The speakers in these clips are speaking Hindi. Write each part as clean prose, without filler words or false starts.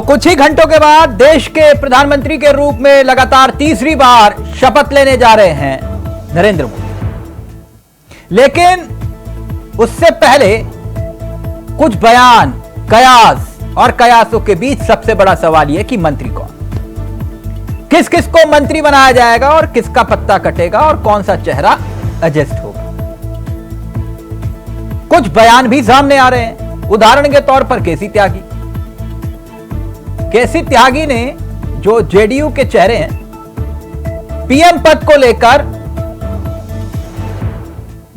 कुछ ही घंटों के बाद देश के प्रधानमंत्री के रूप में लगातार तीसरी बार शपथ लेने जा रहे हैं नरेंद्र मोदी। लेकिन उससे पहले कुछ बयान, कयास और कयासों के बीच सबसे बड़ा सवाल यह कि मंत्री कौन, किस किस को मंत्री बनाया जाएगा और किसका पत्ता कटेगा और कौन सा चेहरा एडजस्ट होगा। कुछ बयान भी सामने आ रहे हैं। उदाहरण के तौर पर केसी त्यागी ने, जो जेडीयू के चेहरे हैं, पीएम पद को लेकर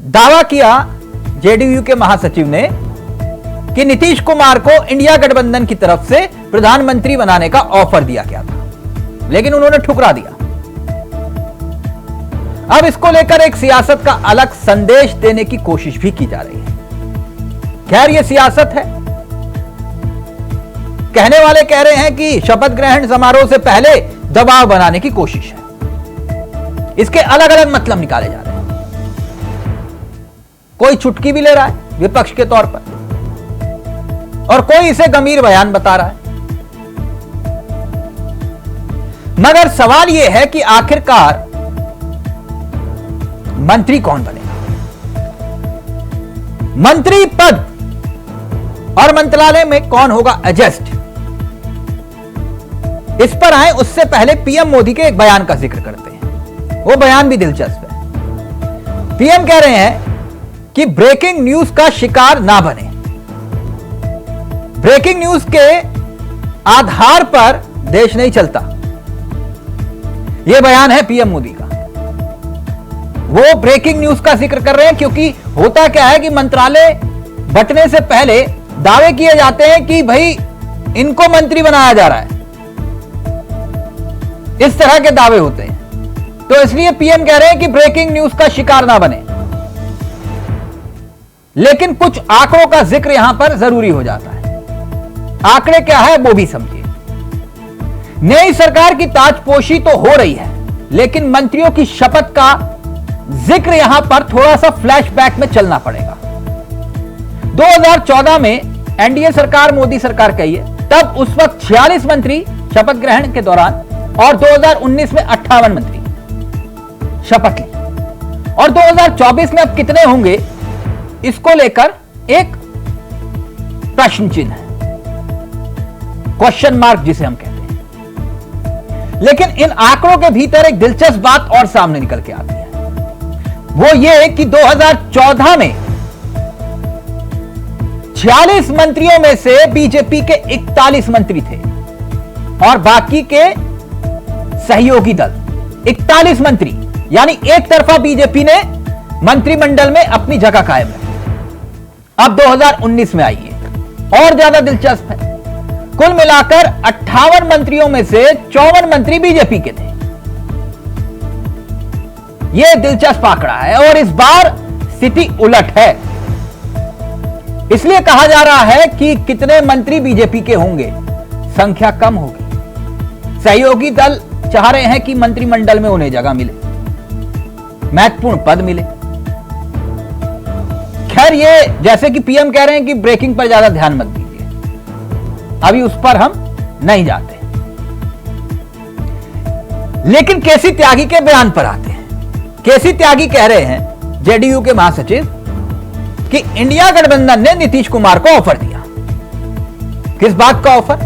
दावा किया जेडीयू के महासचिव ने कि नीतीश कुमार को इंडिया गठबंधन की तरफ से प्रधानमंत्री बनाने का ऑफर दिया गया था, लेकिन उन्होंने ठुकरा दिया। अब इसको लेकर एक सियासत का अलग संदेश देने की कोशिश भी की जा रही है। खैर, यह सियासत है। कहने वाले कह रहे हैं कि शपथ ग्रहण समारोह से पहले दबाव बनाने की कोशिश है। इसके अलग अलग मतलब निकाले जा रहे हैं। कोई चुटकी भी ले रहा है विपक्ष के तौर पर, और कोई इसे गंभीर बयान बता रहा है। मगर सवाल यह है कि आखिरकार मंत्री कौन बनेगा। मंत्री पद और मंत्रालय में कौन होगा एडजस्ट, इस पर आए उससे पहले पीएम मोदी के एक बयान का जिक्र करते हैं। वो बयान भी दिलचस्प है। पीएम कह रहे हैं कि ब्रेकिंग न्यूज का शिकार ना बने। ब्रेकिंग न्यूज के आधार पर देश नहीं चलता, यह बयान है पीएम मोदी का। वो ब्रेकिंग न्यूज का जिक्र कर रहे हैं क्योंकि होता क्या है कि मंत्रालय बंटने से पहले दावे किए जाते हैं कि भाई इनको मंत्री बनाया जा रहा है, इस तरह के दावे होते हैं। तो इसलिए पीएम कह रहे हैं कि ब्रेकिंग न्यूज का शिकार ना बने। लेकिन कुछ आंकड़ों का जिक्र यहां पर जरूरी हो जाता है। आंकड़े क्या है वो भी समझिए। नई सरकार की ताजपोशी तो हो रही है, लेकिन मंत्रियों की शपथ का जिक्र यहां पर थोड़ा सा फ्लैशबैक में चलना पड़ेगा। 2014 में एनडीए सरकार, मोदी सरकार कहिए, तब उस वक्त 46 मंत्री शपथ ग्रहण के दौरान और 2019 में 58 मंत्री शपथ ली। और 2024 में अब कितने होंगे, इसको लेकर एक प्रश्न चिन्ह है, क्वेश्चन मार्क जिसे हम कहते हैं। लेकिन इन आंकड़ों के भीतर एक दिलचस्प बात और सामने निकल के आती है। वो ये कि 2014 में 46 मंत्रियों में से बीजेपी के 41 मंत्री थे और बाकी के सहयोगी दल 41 मंत्री, यानी एक तरफा बीजेपी ने मंत्रिमंडल में अपनी जगह कायम रखी। अब 2019 में आइए, और ज्यादा दिलचस्प है। कुल मिलाकर 58 मंत्रियों में से 54 मंत्री बीजेपी के थे। यह दिलचस्प आंकड़ा है और इस बार स्थिति उलट है। इसलिए कहा जा रहा है कि कितने मंत्री बीजेपी के होंगे, संख्या कम होगी। सहयोगी दल चाह रहे हैं कि मंत्रिमंडल में उन्हें जगह मिले, महत्वपूर्ण पद मिले। खैर, ये जैसे कि पीएम कह रहे हैं कि ब्रेकिंग पर ज्यादा ध्यान मत दीजिए, अभी उस पर हम नहीं जाते। लेकिन केसी त्यागी के बयान पर आते हैं। केसी त्यागी कह रहे हैं, जेडीयू के महासचिव, कि इंडिया गठबंधन ने नीतीश कुमार को ऑफर दिया। किस बात का ऑफर?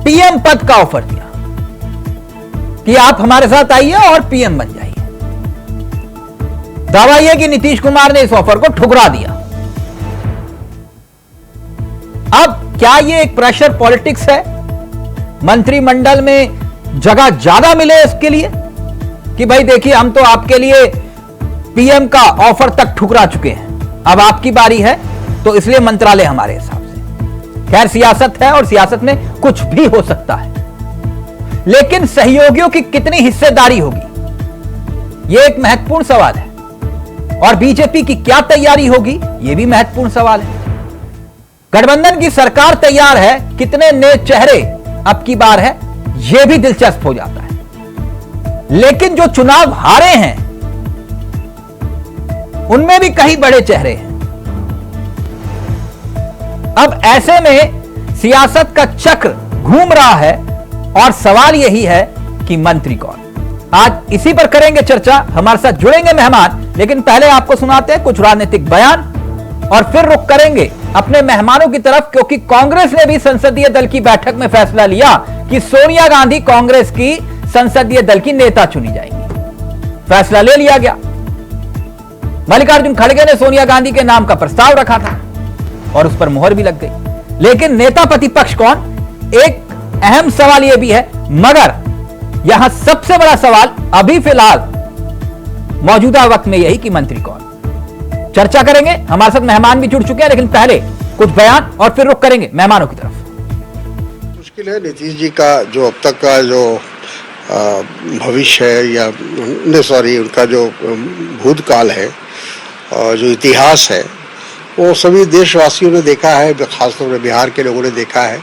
पीएम पद का ऑफर दिया कि आप हमारे साथ आइए और पीएम बन जाइए। दावा यह कि नीतीश कुमार ने इस ऑफर को ठुकरा दिया। अब क्या यह एक प्रेशर पॉलिटिक्स है, मंत्रिमंडल में जगह ज्यादा मिले इसके लिए, कि भाई देखिए हम तो आपके लिए पीएम का ऑफर तक ठुकरा चुके हैं, अब आपकी बारी है, तो इसलिए मंत्रालय हमारे हिसाब से। खैर, सियासत है और सियासत में कुछ भी हो सकता है। लेकिन सहयोगियों की कितनी हिस्सेदारी होगी, यह एक महत्वपूर्ण सवाल है। और बीजेपी की क्या तैयारी होगी, यह भी महत्वपूर्ण सवाल है। गठबंधन की सरकार तैयार है, कितने नए चेहरे अब की बार है, यह भी दिलचस्प हो जाता है। लेकिन जो चुनाव हारे हैं उनमें भी कई बड़े चेहरे हैं। अब ऐसे में सियासत का चक्र घूम रहा है और सवाल यही है कि मंत्री कौन। आज इसी पर करेंगे चर्चा। हमारे साथ जुड़ेंगे मेहमान, लेकिन पहले आपको सुनाते हैं कुछ राजनीतिक बयान और फिर रुख करेंगे अपने मेहमानों की तरफ, क्योंकि कांग्रेस ने भी संसदीय दल की बैठक में फैसला लिया कि सोनिया गांधी कांग्रेस की संसदीय दल की नेता चुनी जाएंगी। फैसला ले लिया गया। मल्लिकार्जुन खड़गे ने सोनिया गांधी के नाम का प्रस्ताव रखा था और उस पर मोहर भी लग गई। लेकिन नेता प्रतिपक्ष कौन, एक अहम सवाल यह भी है। मगर यहां सबसे बड़ा सवाल अभी फिलहाल मौजूदा वक्त में यही कि मंत्री कौन। चर्चा करेंगे। हमारे साथ मेहमान भी जुड़ चुके हैं, लेकिन पहले कुछ बयान और फिर रुख करेंगे मेहमानों की तरफ। मुश्किल है नीतीश जी का जो अब तक का जो भविष्य है या उनका जो भूतकाल है और जो इतिहास है, वो सभी देशवासियों ने देखा है, खासतौर पर बिहार के लोगों ने देखा है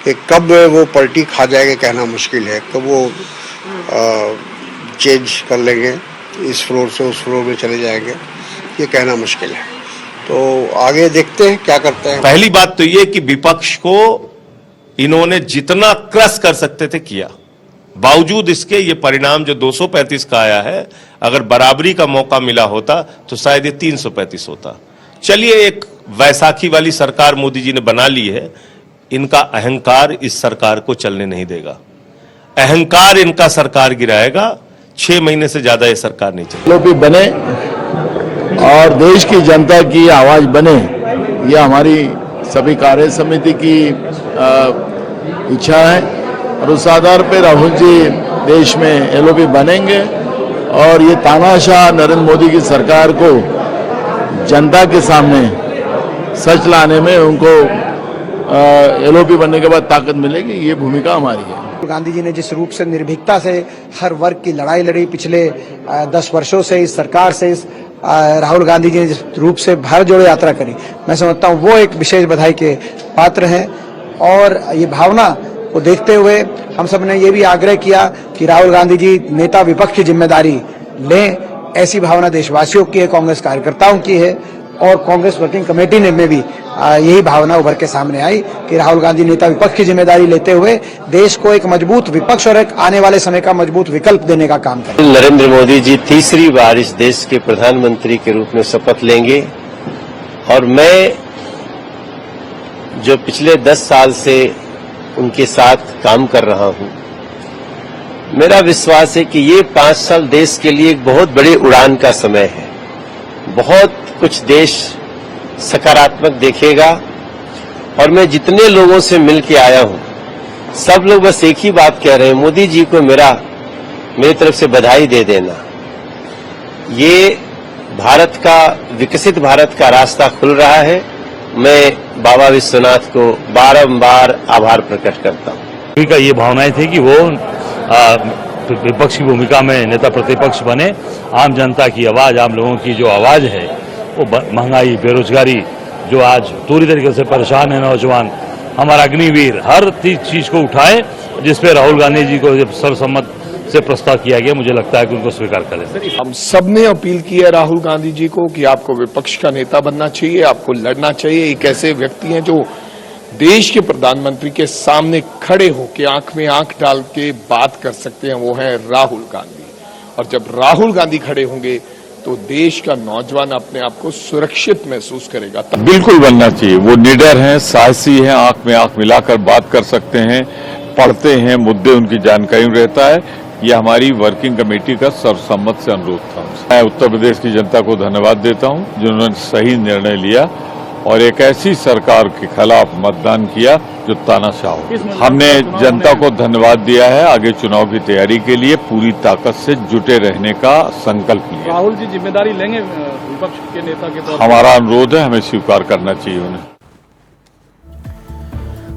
कि कब वो पलटी खा जाएगा कहना मुश्किल है। कब वो चेंज कर लेंगे, इस फ्लोर से उस फ्लोर में चले जाएंगे, ये कहना मुश्किल है। तो आगे देखते हैं क्या करते हैं। पहली बात तो ये कि विपक्ष को इन्होंने जितना क्रश कर सकते थे किया। बावजूद इसके ये परिणाम जो 235 का आया है, अगर बराबरी का मौका मिला होता तो शायद ये 335 होता। चलिए, एक वैसाखी वाली सरकार मोदी जी ने बना ली है। इनका अहंकार इस सरकार को चलने नहीं देगा। अहंकार इनका सरकार गिराएगा। 6 महीने से ज्यादा ये सरकार नहीं चलेगी। बने और देश की जनता की आवाज बने, यह हमारी सभी कार्य समिति की इच्छा है और उस आधार पर राहुल जी देश में एलओपी बनेंगे और ये तानाशाह नरेंद्र मोदी की सरकार को जनता के सामने सच लाने में उनको एलओपी बनने के बाद ताकत मिलेगी। ये भूमिका हमारी है। गांधी जी ने जिस रूप से निर्भीकता से हर वर्ग की लड़ाई लड़ी पिछले 10 वर्षों से इस सरकार से, राहुल गांधी जी ने जिस रूप से भारत जोड़ो यात्रा करी, मैं समझता हूँ वो एक विशेष बधाई के पात्र हैं। और ये भावना को देखते हुए हम सब ने ये भी आग्रह किया कि राहुल गांधी जी नेता विपक्ष की जिम्मेदारी लें। ऐसी भावना देशवासियों की है, कांग्रेस कार्यकर्ताओं की है और कांग्रेस वर्किंग कमेटी ने में भी यही भावना उभर के सामने आई कि राहुल गांधी नेता विपक्ष की जिम्मेदारी लेते हुए देश को एक मजबूत विपक्ष और एक आने वाले समय का मजबूत विकल्प देने का काम करें। नरेंद्र मोदी जी तीसरी बार इस देश के प्रधानमंत्री के रूप में शपथ लेंगे और मैं जो पिछले 10 साल से उनके साथ काम कर रहा हूं, मेरा विश्वास है कि ये 5 साल देश के लिए एक बहुत बड़ी उड़ान का समय है। बहुत कुछ देश सकारात्मक देखेगा और मैं जितने लोगों से मिल के आया हूं, सब लोग बस एक ही बात कह रहे हैं, मोदी जी को मेरी तरफ से बधाई दे देना। ये भारत का, विकसित भारत का रास्ता खुल रहा है। मैं बाबा विश्वनाथ को बारंबार आभार प्रकट करता हूं। का ये भावनाएं थी कि वो विपक्ष की भूमिका में नेता प्रतिपक्ष बने। आम जनता की आवाज, आम लोगों की जो आवाज है, वो महंगाई, बेरोजगारी, जो आज पूरी तरीके से परेशान है नौजवान, हमारा अग्निवीर, हर चीज को उठाए जिसपे राहुल गांधी जी को जब सर्वसम्मत से प्रस्ताव किया गया, मुझे लगता है कि उनको स्वीकार करें। हम सब ने अपील की है राहुल गांधी जी को कि आपको विपक्ष का नेता बनना चाहिए, आपको लड़ना चाहिए। एक ऐसे व्यक्ति हैं जो देश के प्रधानमंत्री के सामने खड़े होकर आंख में आंख डाल के बात कर सकते हैं, वो है राहुल गांधी। और जब राहुल गांधी खड़े होंगे तो देश का नौजवान अपने आप को सुरक्षित महसूस करेगा। बिल्कुल बनना चाहिए। वो निडर हैं, साहसी हैं, आंख में आंख मिलाकर बात कर सकते हैं, पढ़ते हैं, मुद्दे उनकी जानकारी रहता है। ये हमारी वर्किंग कमेटी का सर्वसम्मत से अनुरोध था। मैं उत्तर प्रदेश की जनता को धन्यवाद देता हूं जिन्होंने सही निर्णय लिया और एक ऐसी सरकार के खिलाफ मतदान किया जो तानाशाह हो। हमने जनता को धन्यवाद दिया है। आगे चुनाव की तैयारी के लिए पूरी ताकत से जुटे रहने का संकल्प लिया। राहुल जी जिम्मेदारी लेंगे विपक्ष के नेता के तौर पर? हमारा अनुरोध है, हमें स्वीकार करना चाहिए उन्हें।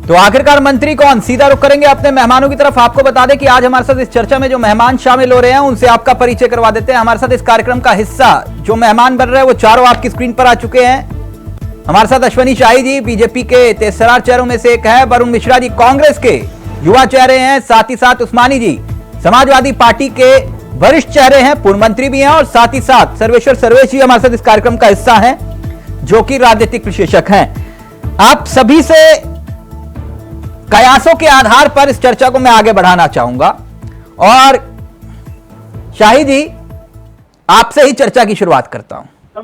तो आखिरकार मंत्री कौन, सीधा रुख करेंगे अपने मेहमानों की तरफ। आपको बता दें कि आज हमारे साथ इस चर्चा में जो मेहमान शामिल हो रहे हैं उनसे आपका परिचय करवा देते हैं। हमारे साथ इस कार्यक्रम का हिस्सा जो मेहमान बन रहे हैं वो चारों आपकी स्क्रीन पर आ चुके हैं। हमारे साथ अश्वनी शाही जी बीजेपी के तेजस्रार चेहरों में से एक है, वरुण मिश्रा जी कांग्रेस के युवा चेहरे हैं, साथ ही साथ उस्मानी जी समाजवादी पार्टी के वरिष्ठ चेहरे हैं, पूर्व मंत्री भी हैं, और साथ ही साथ सर्वेश्वर सर्वेश जी हमारे साथ इस कार्यक्रम का हिस्सा हैं जो कि राजनीतिक विशेषज्ञ हैं। आप सभी से कयासों के आधार पर इस चर्चा को मैं आगे बढ़ाना चाहूंगा और शाही जी आपसे ही चर्चा की शुरुआत करता हूं।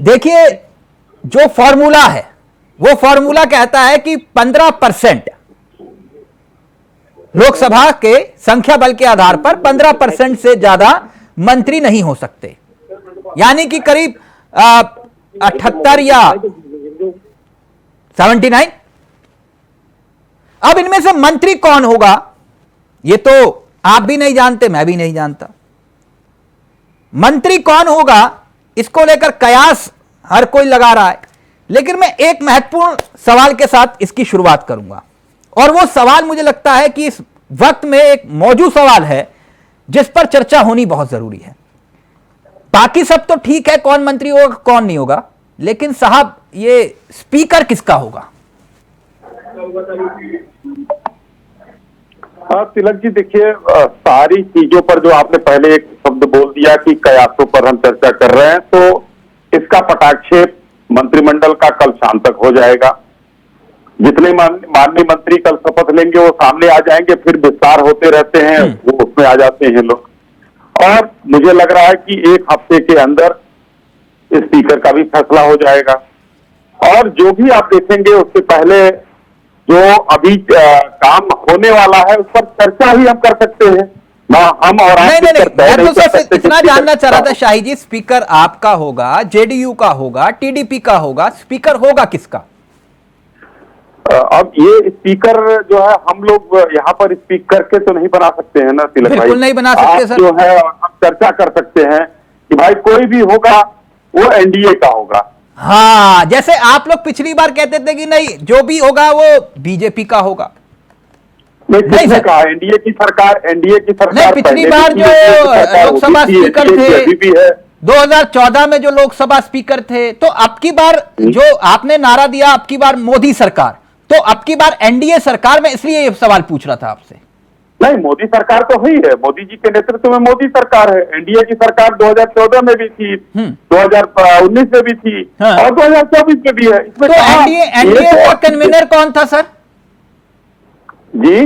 देखिए, जो फॉर्मूला है वो फॉर्मूला कहता है कि 15% लोकसभा के संख्या बल के आधार पर 15% से ज्यादा मंत्री नहीं हो सकते, यानी कि करीब 78 या 79। अब इनमें से मंत्री कौन होगा ये तो आप भी नहीं जानते, मैं भी नहीं जानता। मंत्री कौन होगा इसको लेकर कयास हर कोई लगा रहा है, लेकिन मैं एक महत्वपूर्ण सवाल के साथ इसकी शुरुआत करूंगा और वो सवाल मुझे लगता है कि इस वक्त में एक मौजूद सवाल है जिस पर चर्चा होनी बहुत जरूरी है। बाकी सब तो ठीक है, कौन मंत्री होगा कौन नहीं होगा, लेकिन साहब ये स्पीकर किसका होगा? हाँ तिलक जी, देखिए सारी चीजों पर जो आपने पहले एक शब्द बोल दिया कि कयासों पर हम चर्चा कर रहे हैं, तो इसका पटाक्षेप मंत्रिमंडल का कल शाम तक हो जाएगा। जितने माननीय मंत्री कल शपथ लेंगे वो सामने आ जाएंगे, फिर विस्तार होते रहते हैं, वो उसमें आ जाते हैं लोग। और मुझे लग रहा है कि एक हफ्ते के अंदर स्पीकर का भी फैसला हो जाएगा। और जो भी आप देखेंगे उससे पहले जो अभी काम होने वाला है उस पर चर्चा ही हम कर सकते हैं ना, हम और आप नहीं, मैं तो सिर्फ इतना जानना चाह रहा था शाही जी, स्पीकर आपका होगा, जेडीयू का होगा, टीडीपी का होगा, स्पीकर होगा किसका? अब ये स्पीकर जो है हम लोग यहाँ पर स्पीक करके तो नहीं बना सकते हैं ना तिलक भाई, बिल्कुल नहीं बना सकते सर। जो है हम चर्चा कर सकते हैं कि भाई कोई भी होगा वो एनडीए का होगा। हाँ, जैसे आप लोग पिछली बार कहते थे कि नहीं जो भी होगा वो बीजेपी का होगा। नहीं सर, कहा एनडीए की सरकार नहीं, पिछली बार जो लोकसभा स्पीकर थे 2014 में जो लोकसभा स्पीकर थे, तो अब की बार जो आपने नारा दिया अब की बार मोदी सरकार, तो अब की बार एनडीए सरकार में, इसलिए ये सवाल पूछ रहा था आपसे। नहीं, मोदी सरकार तो हुई है, मोदी जी के नेतृत्व में मोदी सरकार है। एनडीए की सरकार 2014 में भी थी, 2019 में भी थी, हाँ। और 2024 में भी है। इसमें तो एनडीए का कन्वीनर कौन था सर? जी,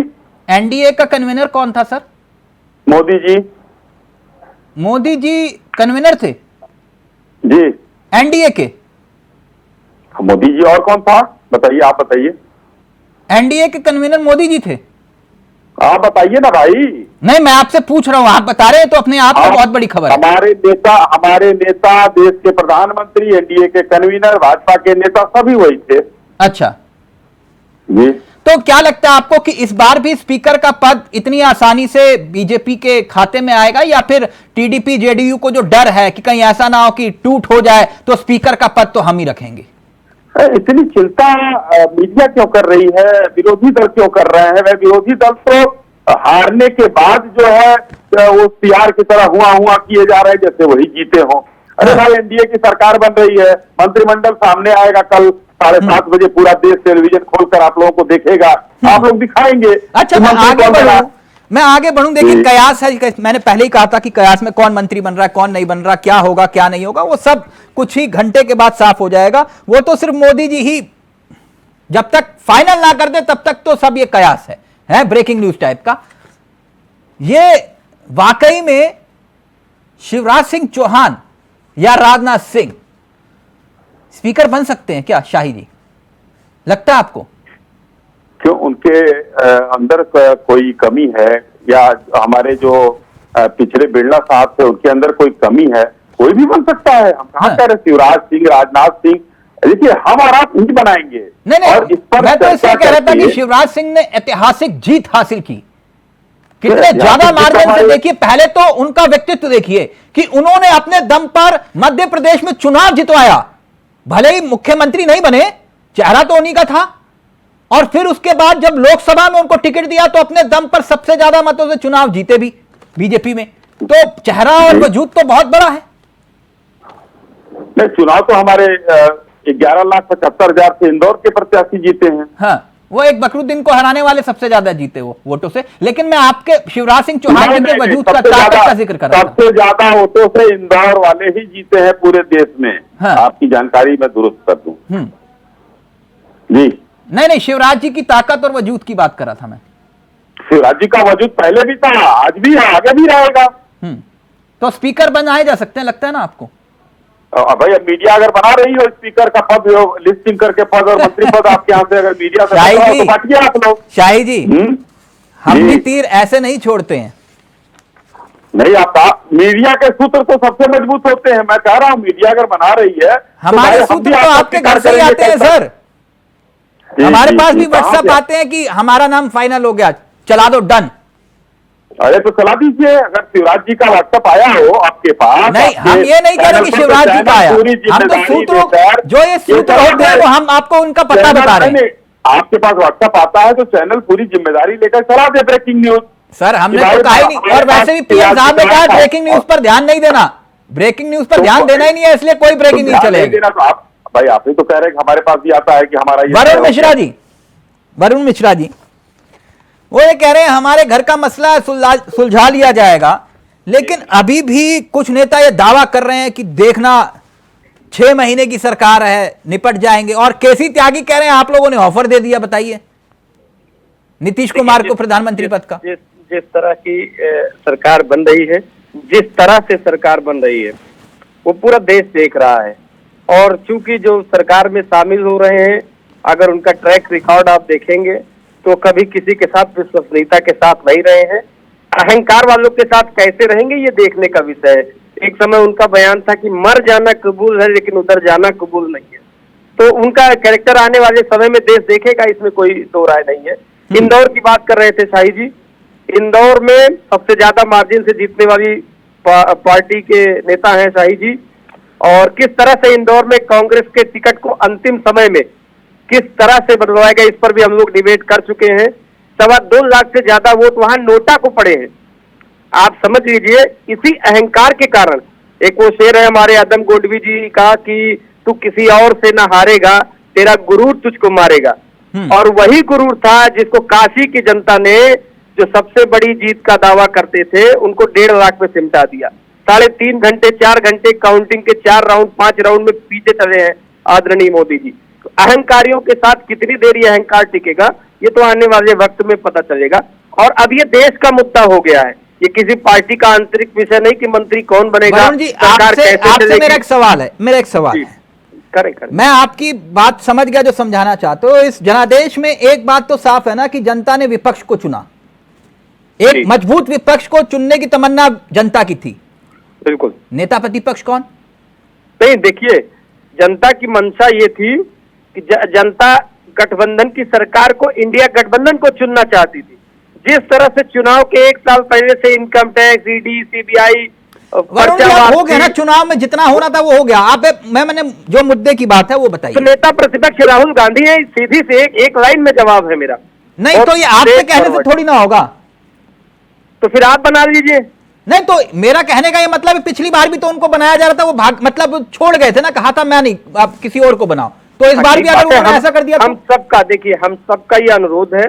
एनडीए का कन्वीनर कौन था सर? मोदी जी। मोदी जी कन्वीनर थे जी, एनडीए के? मोदी जी और कौन था बताइए, आप बताइए। एनडीए के कन्वीनर मोदी जी थे? आप बताइए ना भाई। नहीं, मैं आपसे पूछ रहा हूं, आप बता रहे हैं तो अपने आप में बहुत बड़ी खबर है। हमारे नेता देश के प्रधानमंत्री, एनडीए के कन्वीनर, भाजपा के नेता सभी वही थे। अच्छा जी, तो क्या लगता है आपको कि इस बार भी स्पीकर का पद इतनी आसानी से बीजेपी के खाते में आएगा, या फिर टीडीपी जेडीयू को जो डर है कि कहीं ऐसा ना हो कि टूट हो जाए तो स्पीकर का पद तो हम ही रखेंगे? इतनी चिंता मीडिया क्यों कर रही है, विरोधी दल क्यों कर रहे हैं? वह विरोधी दल तो हारने के बाद जो है वो सीआर की तरह हुआ किए जा रहे हैं जैसे वही जीते हों। अरे भाई, एनडीए की सरकार बन रही है, मंत्रिमंडल सामने आएगा कल 7:30 बजे, पूरा देश टेलीविजन खोलकर आप लोगों को देखेगा, आप लोग दिखाएंगे। अच्छा, मैं आगे बढ़ूं। देखिए, कयास है, मैंने पहले ही कहा था कि कयास में कौन मंत्री बन रहा है कौन नहीं बन रहा, क्या होगा क्या नहीं होगा, वो सब कुछ ही घंटे के बाद साफ हो जाएगा। वो तो सिर्फ मोदी जी ही जब तक फाइनल ना कर दे तब तक तो सब ये कयास है ब्रेकिंग न्यूज टाइप का। ये वाकई में शिवराज सिंह चौहान या राजनाथ सिंह स्पीकर बन सकते हैं क्या शाही जी, लगता है आपको? क्यों, उनके अंदर कोई कमी है, या हमारे जो पिछले बिरला साहब थे उनके अंदर कोई कमी है? कोई भी बन सकता है। हम कहाँ कह रहे शिवराज सिंह, राजनाथ सिंह, देखिए हम और आप नहीं बनाएंगे। नहीं, और इस पर मैं तो इसलिए कह रहा था कि शिवराज सिंह ने ऐतिहासिक जीत हासिल की, कितने ज्यादा मार्जिन से। देखिए, पहले तो उनका व्यक्तित्व देखिए कि उन्होंने अपने दम पर मध्य प्रदेश में चुनाव जितवाया, भले ही मुख्यमंत्री नहीं बने, चेहरा तो उन्हीं का था, और फिर उसके बाद जब लोकसभा में उनको टिकट दिया तो अपने दम पर सबसे ज्यादा मतों से चुनाव जीते भी बीजेपी में। तो चेहरा और वजूद तो बहुत बड़ा है। नहीं, चुनाव तो हमारे 11,75,000 से इंदौर के प्रत्याशी जीते हैं। हाँ, वो एक बकरुद्दीन को हराने वाले सबसे ज्यादा जीते वो वोटों से। लेकिन मैं आपके शिवराज सिंह चौहान के वजूद का, ताकत का जिक्र कर रहा था। सबसे ज्यादा वोटों से इंदौर वाले ही जीते हैं पूरे देश में। हाँ। आपकी जानकारी मैं दुरुस्त कर दूं। जी, नहीं नहीं, शिवराज जी की ताकत और वजूद की बात कर रहा था मैं। शिवराज जी का वजूद पहले भी था, आज भी है, आगे भी रहेगा। तो स्पीकर बनाए जा सकते हैं, लगता है ना आपको? भाई अब मीडिया अगर बना रही हो स्पीकर का पद, लिस्टिंग करके पद और मंत्री पद आपके यहाँ से, अगर मीडिया से शाही जी, तो बांटिए आप लोग। शाही जी, हम जी। भी तीर ऐसे नहीं छोड़ते हैं। नहीं, आप मीडिया के सूत्र तो सबसे मजबूत होते हैं। मैं कह रहा हूँ मीडिया अगर बना रही है हमारे सूत्र तो आपके घर से ही आते हैं सर। हमारे पास भी व्हाट्सएप आते हैं कि हमारा नाम फाइनल हो गया, चला दो, डन। अरे तो चला दीजिए। अगर शिवराज जी का व्हाट्सएप आया हो आपके पास, नहीं, हम ये नहीं कह रहे कि शिवराज जी का आया, हम तो सूत्रों, जो ये सूत्र होते हैं वो हम आपको उनका पता बता रहे हैं। आपके पास व्हाट्सएप आता है तो चैनल पूरी जिम्मेदारी लेकर चला दे ब्रेकिंग न्यूज। सर हमने तो कहा ही नहीं, और वैसे भी पीएम साहब ने कहा ब्रेकिंग न्यूज पर ध्यान नहीं देना, ब्रेकिंग न्यूज पर ध्यान देना ही नहीं है, इसलिए कोई ब्रेकिंग नहीं चलेगी। तो आप भाई, आप ही तो कह रहे हैं कि हमारे पास भी आता है कि हमारा वरुण मिश्रा जी वो ये कह रहे हैं हमारे घर का मसला सुलझा लिया जाएगा, लेकिन अभी भी कुछ नेता ये दावा कर रहे हैं कि देखना 6 महीने की सरकार है, निपट जाएंगे। और केसी त्यागी कह रहे हैं आप लोगों ने ऑफर दे दिया। बताइए नीतीश कुमार को प्रधानमंत्री पद का। जिस तरह की सरकार बन रही है, जिस तरह से सरकार बन रही है, वो पूरा देश देख रहा है। और चूंकि जो सरकार में शामिल हो रहे हैं, अगर उनका ट्रैक रिकॉर्ड आप देखेंगे तो कभी किसी के साथ विश्वसनीयता के साथ नहीं रहे हैं, अहंकार वालों के साथ कैसे रहेंगे ये देखने का विषय है। एक समय उनका बयान था कि मर जाना कबूल है लेकिन उधर जाना कबूल नहीं है। तो उनका कैरेक्टर आने वाले समय में देश देखेगा, इसमें कोई दो राय नहीं है। इंदौर की बात कर रहे थे शाही जी, इंदौर में सबसे ज्यादा मार्जिन से जीतने वाली पार्टी के नेता हैं शाही जी। और किस तरह से इंदौर में कांग्रेस के टिकट को अंतिम समय में किस तरह से बदलवाएगा, इस पर भी हम लोग डिबेट कर चुके हैं। 2.25 लाख से ज्यादा वोट वहां नोटा को पड़े हैं। आप समझ लीजिए, इसी अहंकार के कारण, एक वो शेर है हमारे आदम गोडवी जी का कि तू किसी और से ना हारेगा, तेरा गुरूर तुझको मारेगा। और वही गुरूर था जिसको काशी की जनता ने, जो सबसे बड़ी जीत का दावा करते थे, उनको 1.5 लाख में सिमटा दिया। 3.5 घंटे 4 घंटे काउंटिंग के 4 राउंड 5 राउंड में पीछे चले हैं आदरणीय मोदी जी। तो अहंकारियों के साथ कितनी देर ये अहंकार टिकेगा, ये तो आने वाले वक्त में पता चलेगा। और अब ये देश का मुद्दा हो गया है, ये किसी पार्टी का आंतरिक विषय नहीं कि मंत्री कौन बनेगा। वरुण जी, आपसे मेरा एक सवाल है, करें। मैं आपकी बात समझ गया जो समझाना चाहते हो। इस जनादेश में एक बात तो साफ है ना कि जनता ने विपक्ष को चुना, एक मजबूत विपक्ष को चुनने की तमन्ना जनता की थी। बिल्कुल। नेता प्रतिपक्ष कौन? नहीं, देखिए, जनता की मंशा ये थी कि जनता गठबंधन की सरकार को, इंडिया गठबंधन को चुनना चाहती थी। जिस तरह से चुनाव के 1 साल पहले से इनकम टैक्स, ईडी, सीबीआई हो गया ना, चुनाव में जितना होना था वो हो गया। मैंने जो मुद्दे की बात है वो बताइए। तो नेता प्रतिपक्ष राहुल गांधी है, सीधी से एक लाइन में जवाब है मेरा। नहीं तो ये आपसे कहने से थोड़ी ना होगा, तो फिर आप बना लीजिए। नहीं तो मेरा कहने का ये मतलब है, पिछली बार भी तो उनको बनाया जा रहा था, वो मतलब छोड़ गए थे ना, कहा था मैं नहीं, आप किसी और को बनाओ। तो इस बार भी अगर उन्होंने ऐसा कर दिया, हम सबका, देखिए, हम सबका ये अनुरोध है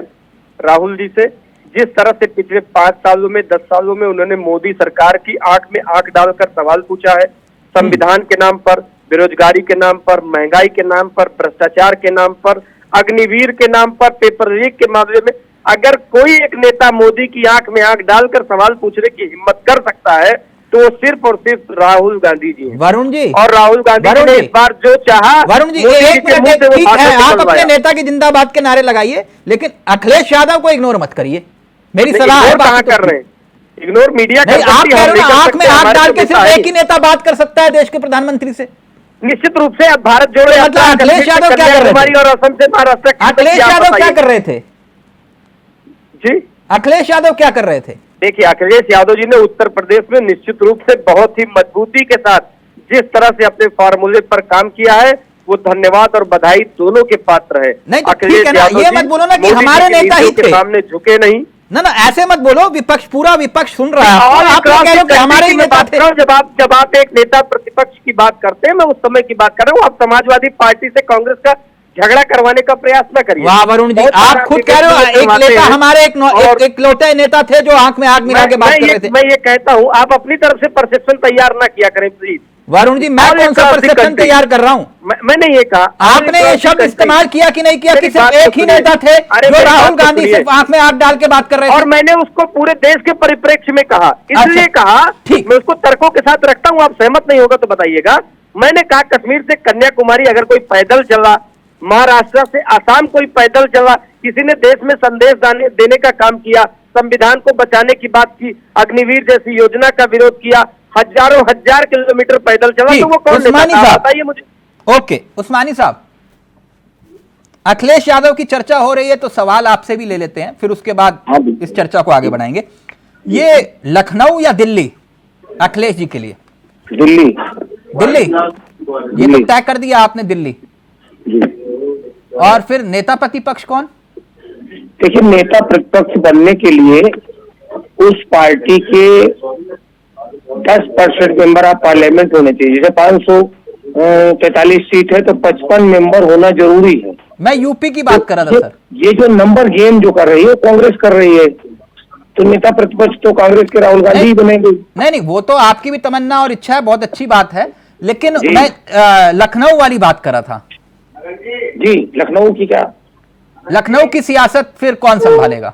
राहुल जी से, जिस तरह से पिछले 5 सालों में 10 सालों में उन्होंने मोदी सरकार की आंख में आंख डालकर सवाल पूछा है, संविधान के नाम पर, बेरोजगारी के नाम पर, महंगाई के नाम पर, भ्रष्टाचार के नाम पर, अग्निवीर के नाम पर, पेपर लीक के मामले में, अगर कोई एक नेता मोदी की आंख में आंख डालकर सवाल पूछने की हिम्मत कर सकता है तो सिर्फ और सिर्फ राहुल गांधी जी हैं। वरुण जी, और राहुल गांधी ने इस बार जो चाहा, वरुण जी, एक मिनट, ठीक है, आप अपने नेता की जिंदाबाद के नारे लगाइए, लेकिन अखिलेश यादव को इग्नोर मत करिए, मेरी सलाह है। कहां कर रहे हैं इग्नोर? मीडिया नहीं, आप कह रहे हैं आंख में आंख डाल के सिर्फ एक ही नेता बात कर सकता है देश के प्रधानमंत्री से। निश्चित रूप से अब भारत जोड़ो मतलब अखिलेश यादव क्या कर रहे थे? और असम से महाराष्ट्र, अखिलेश यादव क्या कर रहे थे जी? अखिलेश यादव क्या कर रहे थे? देखिए, अखिलेश यादव जी ने उत्तर प्रदेश में निश्चित रूप से बहुत ही मजबूती के साथ जिस तरह से अपने फार्मूले पर काम किया है, वो धन्यवाद और बधाई दोनों के पात्र है। नहीं तो ठीक है ना, ये मत बोलो ना कि हमारे नेता ही थे, सामने झुके नहीं। ना ऐसे मत बोलो, विपक्ष, पूरा विपक्ष सुन रहा है और आप कह रहे हो कि हमारे नेता थे। जब आप एक नेता प्रतिपक्ष की बात करते हैं, मैं उस समय की बात कर रहा हूँ, आप समाजवादी पार्टी से कांग्रेस का झगड़ा करवाने का प्रयास न करिए। वाह वरुण जी, बहुत आप सारा खुद कह रहे हो एक नेता हमारे एक लौटे नेता थे जो आंख में आंख मिला के बात कर रहे थे। मैं ये कहता हूँ, आप अपनी तरफ से परसेप्शन तैयार ना किया करें प्लीज। वरुण जी, मैं कौन सा परसेप्शन तैयार कर रहा हूँ? मैंने ये कहा, आपने ये शब्द इस्तेमाल किया कि नहीं किया कि सिर्फ एक ही नेता थे जो राहुल गांधी से आंख में आंख डाल के बात कर रहे थे? और मैंने उसको पूरे देश के परिप्रेक्ष्य में कहा, इसलिए कहा, मैं उसको तर्कों के साथ रखता हूँ। आप सहमत नहीं होगा तो बताइएगा। मैंने कहा कश्मीर से कन्याकुमारी अगर कोई पैदल चला, महाराष्ट्र से आसाम कोई पैदल चला, किसी ने देश में संदेश देने का काम किया, संविधान को बचाने की बात की, अग्निवीर जैसी योजना का विरोध किया, हजारों हजार किलोमीटर पैदल चला, तो वो कौन नेता था बताइए मुझे। ओके उस्मानी साहब, अखिलेश यादव की चर्चा हो रही है तो सवाल आपसे भी ले लेते हैं, फिर उसके बाद इस चर्चा को आगे बढ़ाएंगे। ये लखनऊ या दिल्ली अखिलेश जी के लिए? दिल्ली। दिल्ली, ये तो तय कर दिया आपने, दिल्ली। और फिर नेता प्रतिपक्ष कौन? देखिए, नेता प्रतिपक्ष बनने के लिए उस पार्टी के 10% मेंबर ऑफ पार्लियामेंट होने चाहिए। जैसे 543 सीट है तो 55 मेंबर होना जरूरी है। मैं यूपी की बात कर रहा था सर। ये जो नंबर गेम जो कर रही है कांग्रेस कर रही है, तो नेता प्रतिपक्ष तो कांग्रेस के राहुल गांधी ही बनेंगे। नहीं, वो तो आपकी भी तमन्ना और इच्छा है, बहुत अच्छी बात है, लेकिन मैं लखनऊ वाली बात कर रहा था। जी, लखनऊ की क्या? लखनऊ की सियासत फिर कौन संभालेगा?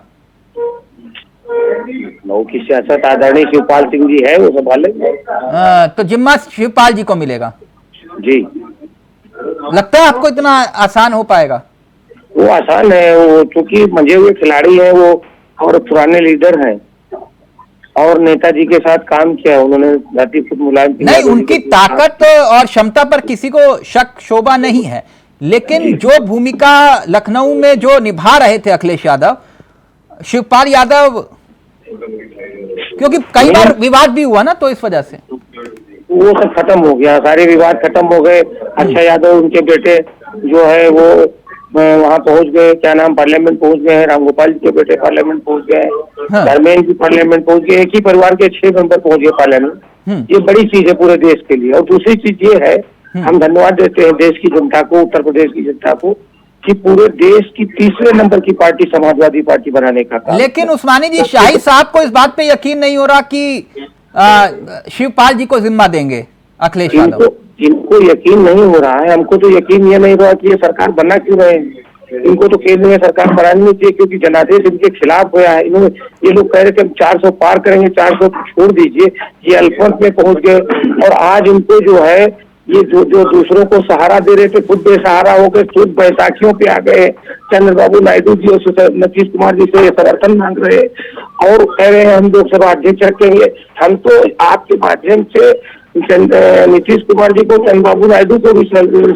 लखनऊ की सियासत आदरणीय शिवपाल सिंह जी है, वो संभालेंगे। तो जिम्मा शिवपाल जी को मिलेगा? जी। लगता है आपको इतना आसान हो पाएगा? वो आसान है, वो चूंकि मंजे हुए खिलाड़ी हैं वो, और पुराने लीडर हैं, और नेताजी के साथ काम किया उन्होंने। मुलायम नहीं, उनकी ताकत और क्षमता पर किसी को शक शोभा नहीं है, लेकिन जो भूमिका लखनऊ में जो निभा रहे थे अखिलेश यादव, शिवपाल यादव, क्योंकि कई बार विवाद भी हुआ ना, तो इस वजह से वो सब खत्म हो गया, सारे विवाद खत्म हो गए। अच्छा यादव उनके बेटे जो है वो वहाँ पहुंच गए, क्या नाम, पार्लियामेंट पहुंच गए हैं। रामगोपाल जी के बेटे पार्लियामेंट पहुंच गए, धर्मेंद्र जी पार्लियामेंट पहुंच गए, एक ही परिवार के 6 मेंबर पहुंच गए पार्लियामेंट। ये बड़ी चीज है पूरे देश के लिए। और दूसरी चीज ये है, हम धन्यवाद देते हैं देश की जनता को, उत्तर प्रदेश की जनता को, कि पूरे देश की 3रे नंबर की पार्टी समाजवादी पार्टी बनाने का काम। लेकिन उस्मानी जी, शाही साहब को इस बात पे यकीन नहीं हो रहा कि शिवपाल जी को जिम्मा देंगे अखिलेश यादव? इनको यकीन नहीं हो रहा है, हमको तो यकीन ये नहीं हो रहा कि ये सरकार बना क्यों रहे हैं। इनको तो केंद्र में सरकार बनानी नहीं चाहिए, क्योंकि जनादेश इनके खिलाफ हुआ है। इन्होंने, ये लोग कह रहे थे हम 400 पार करेंगे, 400 छोड़ दीजिए, ये अल्पमत में पहुंच गए। और आज इनको जो है, ये जो दूसरों को सहारा दे रहे थे, खुद बेसहारा हो गए, खुद बैसाखियों पे आ गए। चंद्रबाबू नायडू जी और नीतीश कुमार जी से समर्थन मांग रहे और कह रहे हैं हम लोकसभा अध्यक्ष रखेंगे। हम तो आपके माध्यम से नीतीश कुमार जी को, चंद्रबाबू नायडू को भी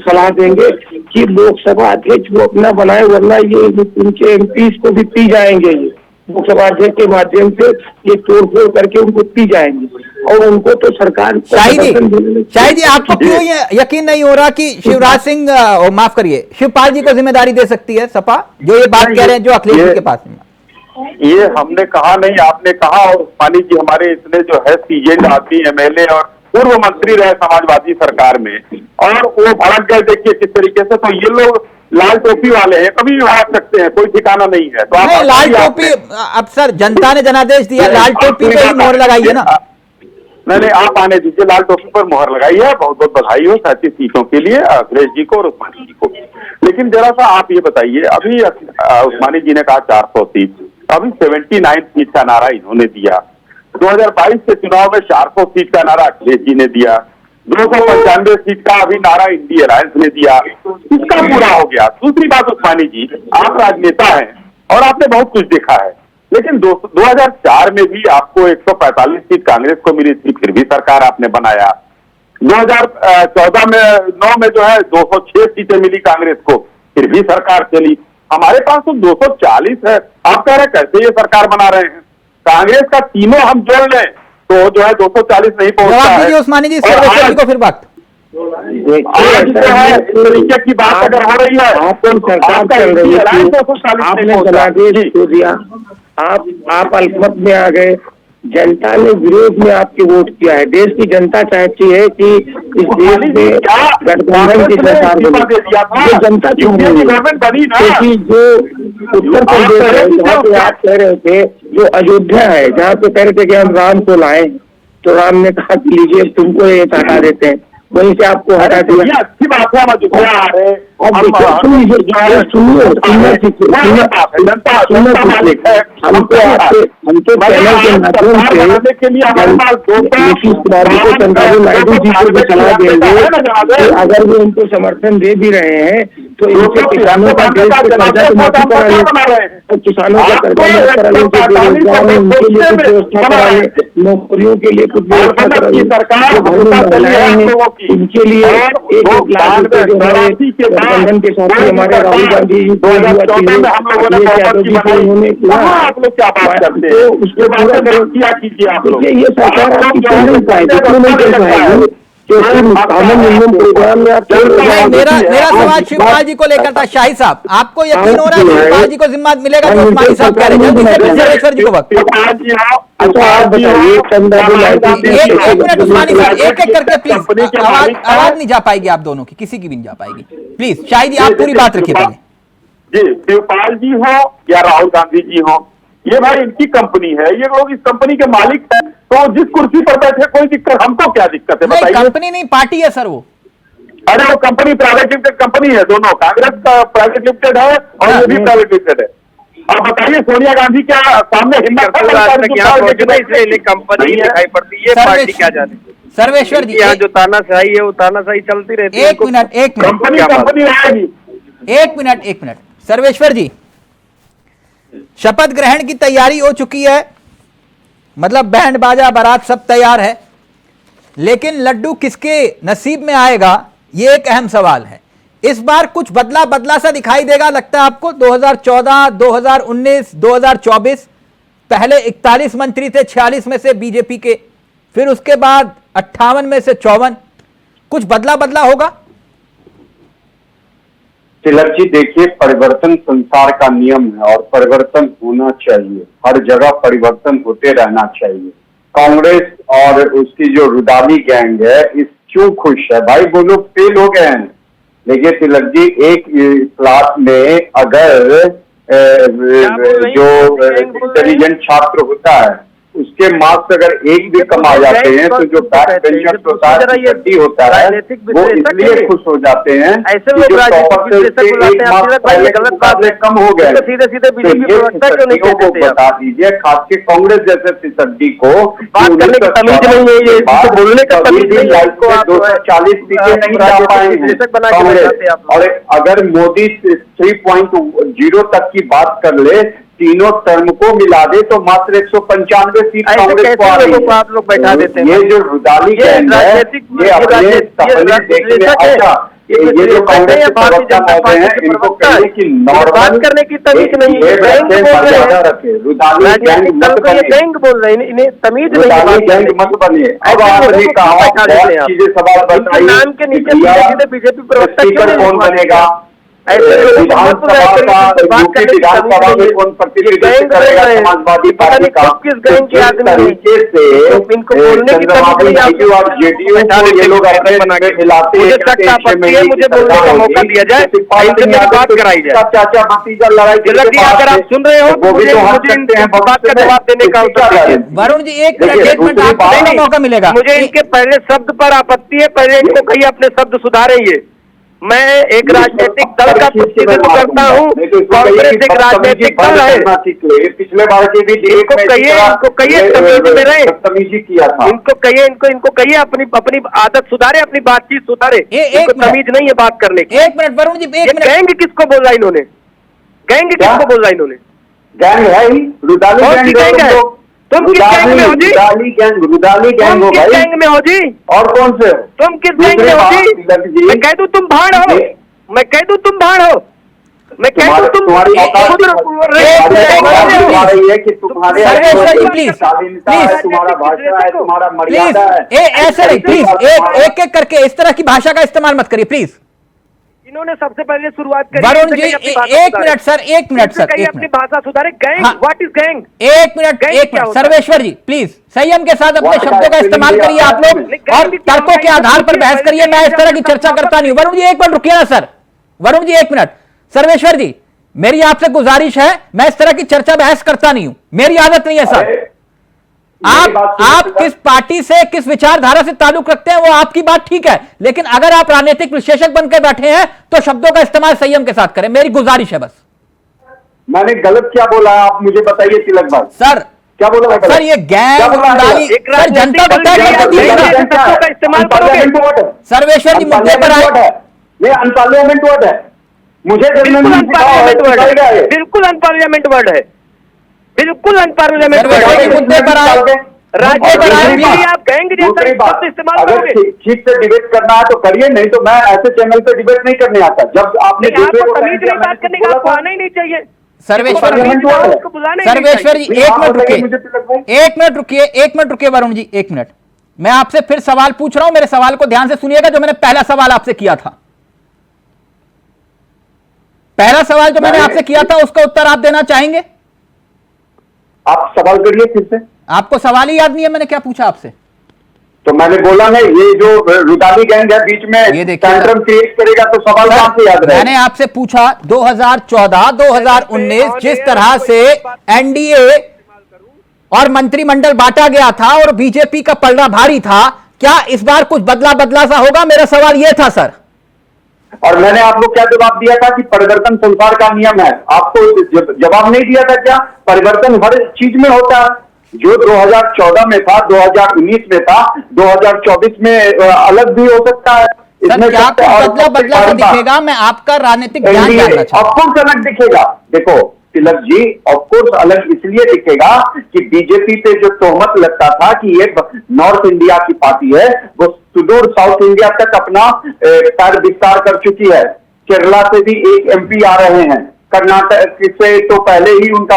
सलाह देंगे कि लोकसभा अध्यक्ष वो अपना बनाए, वरना ये उनके एमपी को भी पी जाएंगे। ये लोकसभा अध्यक्ष के माध्यम से ये तोड़ फोड़ करके उनको पी जाएंगे, और उनको तो सरकार। शायद जी, आपको क्यों यकीन नहीं हो रहा कि शिवराज सिंह, माफ करिए, शिवपाल जी को जिम्मेदारी दे सकती है सपा, जो ये बात कह रहे हैं जो अखिलेश जी के पास में? ये हमने कहा नहीं, आपने कहा। और उस्मानी जी हमारे इतने जो है सीजेंड आदमी, एमएलए और पूर्व मंत्री रहे समाजवादी सरकार में, और वो भड़क गए देखिए किस तरीके से। तो ये लोग लाल टोपी वाले हैं, कभी भी भाग सकते हैं, कोई ठिकाना नहीं है। तो आप लाल टोपी, अब सर जनता ने जनादेश दिया, लाल टोपी पे ही मोहर लगाई है ना? नहीं, आप आने दीजिए, लाल टोपी पर मोहर लगाई है। बहुत बहुत बधाई हो 37 सीटों के लिए अखिलेश जी को और उस्मानी जी को। लेकिन जरा सा आप ये बताइए, अभी उस्मानी जी ने कहा 400 सीट, अभी 79 सीट का नारा इन्होंने दिया। 2022 के चुनाव में 400 सीट का नारा अखिलेश जी ने दिया, 295 सीट का अभी नारा इंडिया अलायंस ने दिया। इसका पूरा हो गया। दूसरी बात उस्मानी जी, आप राजनेता हैं और आपने बहुत कुछ देखा है, लेकिन 2004 में भी आपको 145 सीट कांग्रेस को मिली थी, फिर भी सरकार आपने बनाया। 2014 में 9 में जो है 206 सीटें मिली कांग्रेस को, फिर भी सरकार चली। हमारे पास तो 240 है। आप कह रहे कैसे ये सरकार बना रहे हैं? कांग्रेस का तीनों हम जोड़ लें तो जो है 240 नहीं पहुंचता है। उस्मानी जी, को फिर बात तरीके की बात अगर हो रही है, आपको सरकार चल रही है, आपने जनादेश दिया, आप अल्पमत में आ गए, जनता ने विरोध में आपके वोट किया है। देश की जनता चाहती है कि इस देश में गठबंधन की सरकार बने, जो जनता चाहती है। क्योंकि जो उत्तर प्रदेश है जहाँ पे आप कह रहे थे, जो अयोध्या है जहाँ पे कह रहे थे कि हम राम को लाए, तो राम ने कहा कि लीजिए तुमको ये हटा देते हैं, वहीं से आपको हटा दिया। अच्छी बात है, हमको चैनल के माध्यम से नीतीश कुमार जी को चंद्रबाबू नायडू जी को भी सलाह देंगे कि अगर वो उनको समर्थन दे भी रहे हैं तो इनसे किसानों का देश के कर्जा को माफी करा ले, किसानों का कर्जा माफ करा ले, बेरोजगार है उनके लिए कुछ व्यवस्था करा ले, नौकरियों के लिए कुछ व्यवस्था करा ले, जो घरों में महिलाएं हैं इनके लिए 1 लाख रुपए जो है गठबंधन के साथ ही हमारे राहुल गांधी जी को यादव जी को उन्होंने किया, तो उसको पूरा करें। ये सरकार आपकी क्यों नहीं पाएगी, क्यों नहीं कर पाएगी? प्रोग्राम में आप मेरा सवाल शिवपाल जी को लेकर था। शाही साहब, आपको यकीन हो रहा है शिवपाल जी को जिम्मा मिलेगा जो उस्मानी साहब कह रहे हैं? जल्दी से सर्वेश्वर जी को वक्त। अच्छा आप बताइए, एक मिनट उस्मानी साहब, एक एक करके प्लीज, आवाज नहीं जा पाएगी आप दोनों की, किसी की भी नहीं जा पाएगी। प्लीज शाही जी आप पूरी बात रखिए पहले। जी, शिवपाल जी हो या राहुल गांधी जी हो, ये भाई इनकी कंपनी है, ये लोग इस कंपनी के मालिक हैं, तो जिस कुर्सी पर बैठे कोई दिक्कत, हमको क्या दिक्कत है बताइए? कंपनी नहीं पार्टी है सर वो। अरे वो कंपनी प्राइवेट लिमिटेड कंपनी है, दोनों, कांग्रेस का प्राइवेट लिमिटेड है और ये भी प्राइवेट लिमिटेड है। अब बताइए सोनिया गांधी क्या सामने हिम्मत कंपनी दिखाई पड़ती है, पार्टी क्या जाने। सर्वेश्वर जी, यहाँ जो तानाशाही है वो तानाशाही चलती रहती है। एक मिनट एक मिनट सर्वेश्वर जी, शपथ ग्रहण की तैयारी हो चुकी है, मतलब बैंड बाजा बारात सब तैयार है, लेकिन लड्डू किसके नसीब में आएगा ये एक अहम सवाल है। इस बार कुछ बदला सा दिखाई देगा लगता है आपको? 2014, 2019, 2024 पहले 41 मंत्री थे, 46 में से बीजेपी के, फिर उसके बाद 58 में से 54, कुछ बदला होगा? तिलक जी देखिए, परिवर्तन संसार का नियम है और परिवर्तन होना चाहिए, हर जगह परिवर्तन होते रहना चाहिए। कांग्रेस और उसकी जो रुदाली गैंग है इस क्यों खुश है भाई? वो लोग फेल हो गए हैं। देखिए तिलक जी, एक क्लास में अगर जो इंटेलिजेंट छात्र होता है उसके मार्क्स अगर एक भी कम आ जाते हैं तो जो बैक बेंचर्स होता है, होता है, वो इसलिए खुश हो जाते हैं ऐसे लोग कम हो गए। को बता दीजिए, खास के कांग्रेस जैसे सिसड्डी को बात करने की तमीज नहीं है, बोलने का तमीज नहीं है, 240 सीटें नहीं जा पाएंगे। और अगर मोदी 3.0 तक की बात कर ले, तीनों टर्म को मिला दे तो मात्र 195 सीट कांग्रेस को आ रही है। आप लोग बैठा देते हैं। ये जो रुदाली गैंग है, ये अपने सपने देखने, अच्छा ये जो कांग्रेस के प्रवक्ता महोदय हैं, इनको कहने की नॉर्मल करने की तमीज नहीं है। रुदाली गैंग मत बनिए, गैंग बोल रहे हैं, इन्हें तमीज रुदाली गैंग मत बनिए। अब आपने कहा चीजें सवाल बताइए, नाम के नीचे बीजेपी प्रवक्ता कौन बनेगा? विधानसभा में कौन प्रतिनिधित्व करेगा समाजवादी पार्टी का? किस तरीके से चंद्रबाबू नायडू और जेडीयू को ये लोग अपने मिलाते हैं, मुझे बोलने का मौका दिया जाए, बात कराई जाए। चाचा भतीजा लड़ाई अगर आप सुन रहे हो वो भी तो हम सकते हैं, बात का जवाब देने का वरुण जी एक मिनट आपको मौका मिलेगा। मुझे इनके पहले शब्द पर आपत्ति है, पहले इनको कहीं अपने शब्द सुधारेंगे। मैं एक राजनीतिक दल का प्रतिनिधित्व करता हूँ, कांग्रेस एक राजनीतिक दल है। पिछले बार के भी इनको कहिए तमीज में रहे, तमीजी किया था। इनको कहिए अपनी आदत सुधारे, अपनी बातचीत सुधारे। तमीज नहीं है बात करने की। एक मिनट वरुण जी, एक मिनट। गैंग किसको बोल रहा इन्होंने? गैंग किसको बोल रहा इन्होंने? गैंग है ही, रुदाली गैंग है। तुम किस गैंग में हो जी? रुदाली गैंग हो भाई। गैंग में हो जी? और कौन से? तुम किस गैंग में हो जी? मैं कह दूं तुम भाड़ हो, मैं कह दूं तुम भाड़ हो, मैं कह दूं तुम तुम्हारी तुम्हारा भाषा है, तुम्हारा मर्यादा है। ऐसे नहीं, प्लीज एक एक करके इस तरह की भाषा का इस्तेमाल मत करिए प्लीज। इन्होंने सबसे पहले शुरुआत करी। वरुण जी एक मिनट सर, एक मिनट सर, कहीं अपनी भाषा सुधारे। Gang, what is gang? एक मिनट सर्वेश्वर जी प्लीज संयम के साथ अपने शब्दों का इस्तेमाल करिए आप लोग, और तर्कों के आधार पर बहस करिए। मैं इस तरह की चर्चा करता नहीं हूं। वरुण जी एक मिनट रुकिए ना सर, वरुण जी एक मिनट। सर्वेश्वर जी मेरी आपसे गुजारिश है, मैं इस तरह की चर्चा बहस करता नहीं हूं, मेरी आदत नहीं है सर। आप किस पार्टी से, किस विचारधारा से ताल्लुक रखते हैं वो आपकी बात ठीक है, लेकिन अगर आप राजनीतिक विश्लेषक बनकर बैठे हैं तो शब्दों का इस्तेमाल संयम के साथ करें, मेरी गुजारिश है बस। मैंने गलत क्या बोला आप मुझे बताइए तिलक भाई। सर क्या बोला सर, ये गैंग सर जनता को सर्वेश्वर जी मुद्दे पर आए। ये अनपार्लियामेंट वर्ड है, मुझे बिल्कुल अनपार्लियामेंट वर्ड है, बिल्कुल अनपार्लियामेंट वर्ड है, बिल्कुल अनपार्लियामेंट वर्ड है। मुद्दे पर आए, राज्य पर आप गैंग जैसा शब्द इस्तेमाल करोगे। ठीक से डिबेट करना है तो करिए, नहीं तो मैं ऐसे चैनल पे डिबेट नहीं करने आता। जब आपने तमीज में बात करने का आपको आना ही नहीं चाहिए। सर्वेश्वर जी एक मिनट रुकिए, एक मिनट रुकिए वरुण जी, एक मिनट। मैं आपसे फिर सवाल पूछ रहा हूं, मेरे सवाल को ध्यान से सुनिएगा। जो मैंने पहला सवाल आपसे किया था, पहला सवाल जो मैंने आपसे किया था उसका उत्तर आप देना चाहेंगे? आप सवाल करिए फिर से। आपको सवाल ही याद नहीं है मैंने क्या पूछा आपसे? तो मैंने बोला है ये जो रुदाली गैंग है बीच में ये देखिए टेंट्रम क्रिएट करेगा तो सवाल कहां से याद रहेगा? मैंने आपसे पूछा 2014, 2019 जिस तरह से एनडीए और मंत्रिमंडल बांटा गया था और बीजेपी का पलड़ा भारी था, क्या इस बार कुछ बदला सा होगा? मेरा सवाल यह था सर। और मैंने आपको क्या जवाब दिया था कि परिवर्तन संसार का नियम है। आपको जवाब नहीं दिया था क्या? परिवर्तन हर चीज में होता है। जो 2014 में था, 2019 में था, 2024 में अलग भी हो सकता है। इसमें क्या बदला सा दिखेगा? मैं आपका राजनीतिक ज्ञान जानना चाहता हूं। ऑफकोर्स अलग दिखेगा। देखो तिलक जी, ऑफकोर्स अलग इसलिए दिखेगा कि बीजेपी पे जो तोहमत लगता था कि ये नॉर्थ इंडिया की पार्टी है, वो सुदूर साउथ इंडिया तक अपना कार्य विस्तार कर चुकी है। केरला से भी एक एमपी आ रहे हैं, कर्नाटक से तो पहले ही उनका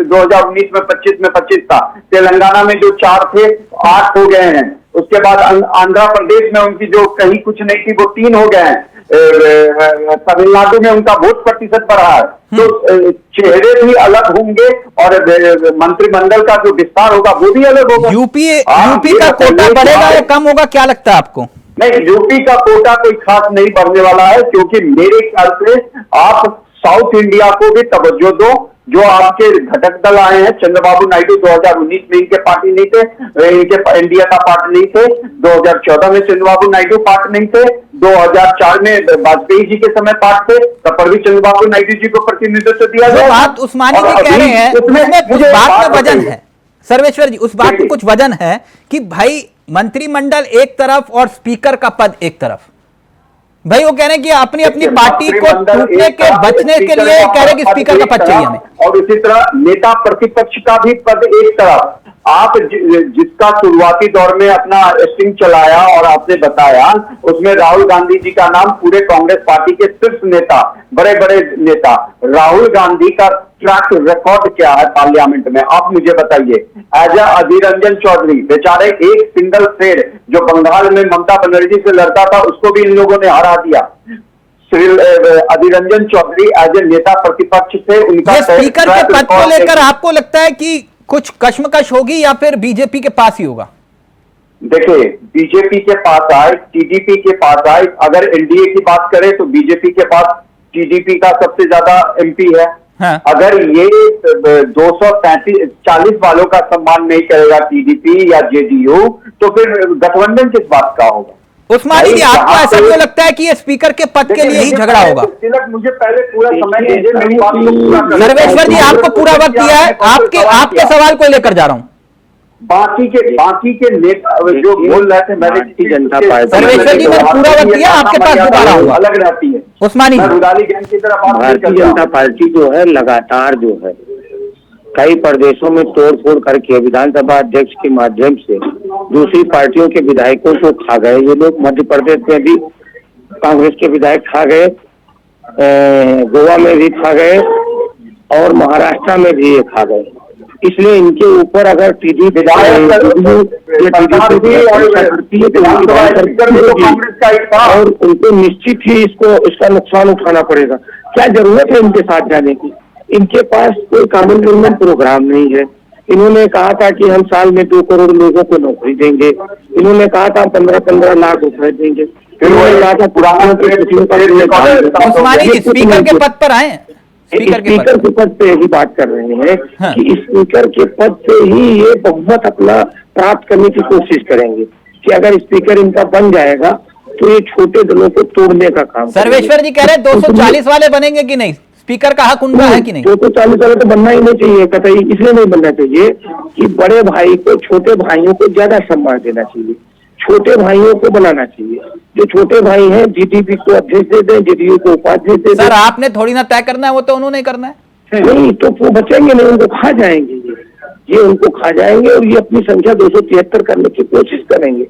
2019 में 25 था। तेलंगाना में जो 4 थे 8 हो गए हैं। उसके बाद आंध्र प्रदेश में उनकी जो कहीं कुछ नहीं थी वो 3 हो गए हैं। तमिलनाडु में उनका वोट प्रतिशत बढ़ा है। तो चेहरे भी अलग होंगे और मंत्रिमंडल का जो विस्तार होगा वो भी अलग होगा। यूपी का कोटा बढ़ेगा या कम होगा, क्या लगता है आपको? नहीं, यूपी का कोटा कोई खास नहीं बढ़ने वाला है, क्योंकि मेरे ख्याल से आप साउथ इंडिया को भी तवज्जो दो। जो आपके घटक दल आए हैं, चंद्रबाबू नायडू 2019 में इनके पार्टी नहीं थे, इनके इंडिया का पार्ट नहीं थे। 2014 में चंद्रबाबू नायडू पार्ट नहीं थे। 2004 में वाजपेयी जी के समय पार्ट थे, तब पर भी चंद्रबाबू नायडू जी को प्रतिनिधित्व दिया गया। बात उस्मानी जी कह रहे हैं, उसमें बात में वजन है सर्वेश्वर जी, उस बात में कुछ वजन है कि भाई मंत्रिमंडल एक तरफ और स्पीकर का पद एक तरफ। भाई वो कह रहे हैं कि अपनी अपनी पार्टी को टूटने के बचने के लिए कह रहे हैं कि स्पीकर का पद चाहिए हमें। और इसी तरह नेता प्रतिपक्ष का भी पद एक तरफ। आप जिसका शुरुआती दौर में अपना स्टिंग चलाया और आपने बताया, उसमें राहुल गांधी जी का नाम पूरे कांग्रेस पार्टी के शीर्ष नेता, बड़े बड़े नेता। राहुल गांधी का ट्रैक रिकॉर्ड क्या है पार्लियामेंट में, आप मुझे बताइए। एज अधीर रंजन चौधरी, बेचारे एक सिंगल शेर जो बंगाल में ममता बनर्जी से लड़ता था, उसको भी इन लोगों ने हरा दिया। अधीर रंजन चौधरी एज ए नेता प्रतिपक्ष से उनका स्पीकर के पद को लेकर आपको लगता है कि कुछ कश्मकश होगी या फिर बीजेपी के पास ही होगा? देखिए, बीजेपी के पास आए, टीडीपी के पास आए। अगर एनडीए की बात करें तो बीजेपी के पास टीडीपी का सबसे ज्यादा एमपी है। हाँ। अगर ये 240 वालों का सम्मान नहीं करेगा टीडीपी या जेडीयू, तो फिर गठबंधन किस बात का होगा? उस्मानी जी, आपको ऐसा क्यों लगता है कि ये स्पीकर के पद के लिए ही झगड़ा होगा? तिलक, मुझे पहले पूरा समय दीजिए, मेरी बात को पूरा करने। सर्वेश्वर जी, आपको पूरा वक्त दिया है, आपके सवाल को लेकर जा रहा हूं। बाकी के नेता जो बोल रहे थे, मैंने जनता पार्टी, सर्वेश्वर जी मैंने पूरा वक्त दिया, आपके पास दोबारा होगा। अलग रहती है उस्मानी जी। रुदाली गैंग की तरफ भारतीय जनता पार्टी जो है लगातार जो है कई प्रदेशों में तोड़फोड़ करके विधानसभा अध्यक्ष के माध्यम से दूसरी पार्टियों के विधायकों को खा गए। ये लोग मध्य प्रदेश में भी कांग्रेस के विधायक खा गए, गोवा में भी खा गए और महाराष्ट्र में भी ये खा गए। इसलिए इनके ऊपर अगर टीडी और उनको निश्चित ही इसका नुकसान उठाना पड़ेगा। क्या जरूरत है इनके साथ जाने की? इनके पास कोई कॉमन गवर्नमेंट प्रोग्राम नहीं है। इन्होंने कहा था कि हम साल में 2 करोड़ लोगों को नौकरी देंगे, इन्होंने कहा था 15-15 लाख रुपए देंगे, इन्होंने कहा था पुरानों के स्पीकर के पद पर आए, स्पीकर के पद पे ही बात कर रहे हैं। हाँ। कि स्पीकर के पद पे ही ये बहुमत अपना प्राप्त करने की कोशिश करेंगे कि अगर स्पीकर इनका बन जाएगा तो ये छोटे दलों को तोड़ने का काम। सर्वेश्वर जी कह रहे हैं 240 वाले बनेंगे कि नहीं? स्पीकर का हक उनका है कि नहीं? 240 वाले तो बनना ही नहीं चाहिए, कतई इसलिए नहीं बनना चाहिए कि बड़े भाई को छोटे भाइयों को ज्यादा सम्मान देना चाहिए, छोटे भाइयों को बनाना चाहिए। जो छोटे भाई हैं जीडीपी को अध्यक्ष दे दें, जेडीयू को उपाध्यक्ष दे दें। सर आपने थोड़ी ना तय करना है, वो तो उन्होंने करना है। नहीं तो वो बचेंगे नहीं, उनको खा जाएंगे ये उनको खा जाएंगे और ये अपनी संख्या 273 करने की कोशिश करेंगे।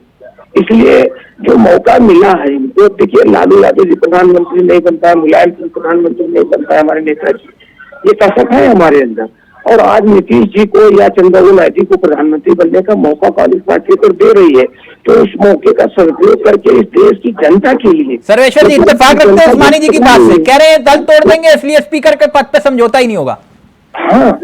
इसलिए जो मौका मिला है इनको, देखिए लालू यादव जी प्रधानमंत्री नहीं बनता है, मुलायम सिंह प्रधानमंत्री नहीं बनता है, हमारे नेताजी, ये कसक है हमारे अंदर। और आज नीतीश जी को या चंद्रबाबू नायडू को प्रधानमंत्री बनने का मौका कांग्रेस पार्टी को दे रही है, तो उस मौके का सदुपयोग करके इस देश की जनता के लिए। सर्वेश्वर जी इत्तेफाक रखते हैं उस्मानी जी की बात से, कह रहे हैं दल तोड़ देंगे इसलिए स्पीकर के पद पे समझौता ही नहीं होगा। हाँ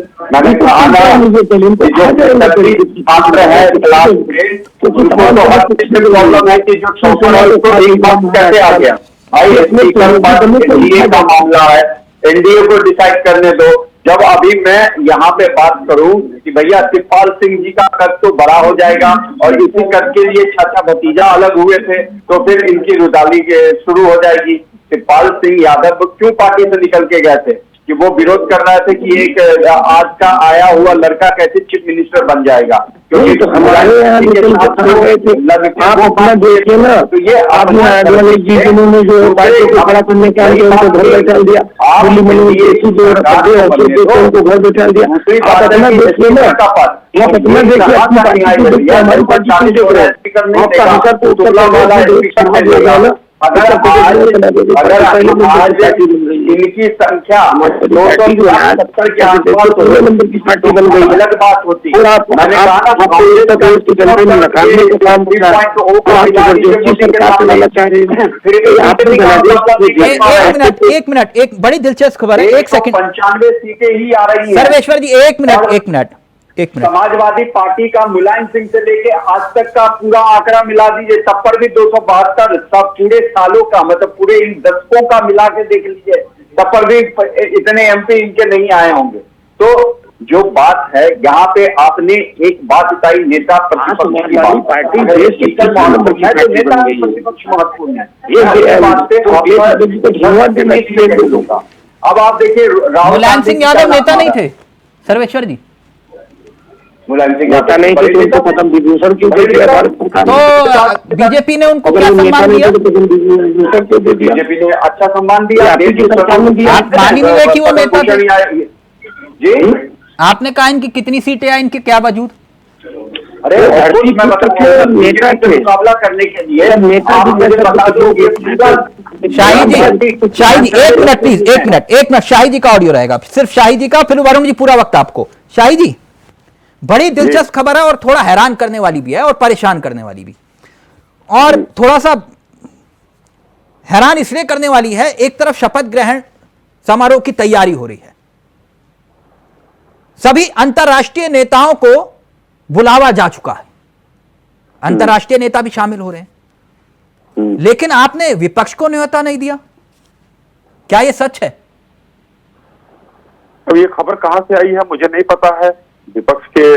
एनडीए को डिसाइड करने दो। जब अभी मैं यहाँ पे बात करूं कि भैया शिवपाल सिंह जी का कद तो बड़ा हो जाएगा और इसी कद के लिए चाचा भतीजा अलग हुए थे, तो फिर इनकी रुदाली शुरू हो जाएगी। शिवपाल सिंह यादव क्यों पार्टी से निकल के गए थे? कि वो विरोध कर रहे थे कि एक आज का आया हुआ लड़का कैसे चीफ मिनिस्टर बन जाएगा, क्योंकि तो हमारे यहाँ आप अपना देखिए ना, तो ये आपने आदिवासी जी जिन्होंने जो पार्टी को खड़ा करने के लिए उनको घर बैठा दिया, उनको घर बैठा दिया। आप अपना देखिए ना, आप अपना देखिए हमारी पार्टी देख रहे हैं, आपका हिसाब तो उत्तर अगर आज इनकी संख्या 270 के आसपास नंबर की पार्टी बन गई, अलग बात होती है। मैंने एक मिनट, एक बड़ी दिलचस्प खबर है, 1 सेकंड। 95 सीटें ही आ रही है। सर्वेश्वर जी एक मिनट। समाजवादी पार्टी का मुलायम सिंह से लेके आज तक का पूरा आंकड़ा मिला दीजिए, तब पर भी 272, सब पूरे सालों का, मतलब पूरे इन दशकों का मिला के देख लीजिए, तब पर भी इतने एमपी इनके नहीं आए होंगे। तो जो बात है यहाँ पे आपने एक बात बताई, नेता प्रतिपक्ष की पार्टी देश की नेता प्रतिपक्ष महत्वपूर्ण है, ये बात पे अब आप देखिए मुलायम सिंह यादव नेता नहीं थे सर्वेश्वर जी, मुलायम सिंह नेता नहीं थे, तो प्रथम विभूषण क्यों दे दिया? तो बीजेपी ने उनको क्या सम्मान दिया? बीजेपी ने अच्छा सम्मान दिया, आप मान ही नहीं रहे कि वो नेता थे जी। आपने कहा इनकी कितनी सीटें आई, इनके क्या वजूद? अरे नेता के मुकाबला करने के लिए शाही जी 1 मिनट प्लीज, 1 मिनट शाही जी का ऑडियो रहेगा, सिर्फ शाही जी का, फिर वरुण जी पूरा वक्त आपको। शाही जी बड़ी दिलचस्प खबर है और थोड़ा हैरान करने वाली भी है और परेशान करने वाली भी, और थोड़ा सा हैरान इसलिए करने वाली है, एक तरफ शपथ ग्रहण समारोह की तैयारी हो रही है, सभी अंतर्राष्ट्रीय नेताओं को बुलावा जा चुका है, अंतर्राष्ट्रीय नेता भी शामिल हो रहे हैं, लेकिन आपने विपक्ष को न्योता नहीं दिया, क्या यह सच है? अब ये खबर कहां से आई है मुझे नहीं पता है, विपक्ष के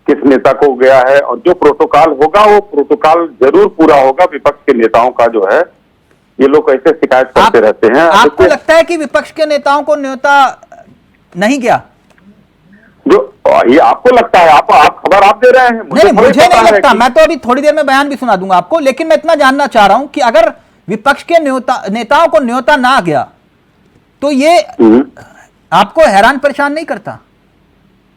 किस नेता को गया है, और जो प्रोटोकॉल होगा वो प्रोटोकॉल जरूर पूरा होगा। विपक्ष के नेताओं का जो है, ये लोग ऐसे शिकायत करते रहते हैं। आपको लगता है कि विपक्ष के नेताओं को न्योता नहीं गया? जो ये आपको लगता है, आप खबर आप दे रहे हैं, मुझे नहीं लगता। मैं तो अभी थोड़ी देर में बयान भी सुना दूंगा आपको, लेकिन मैं इतना जानना चाह रहा हूं कि अगर विपक्ष के नेताओं को न्योता ना गया तो ये आपको हैरान परेशान नहीं करता?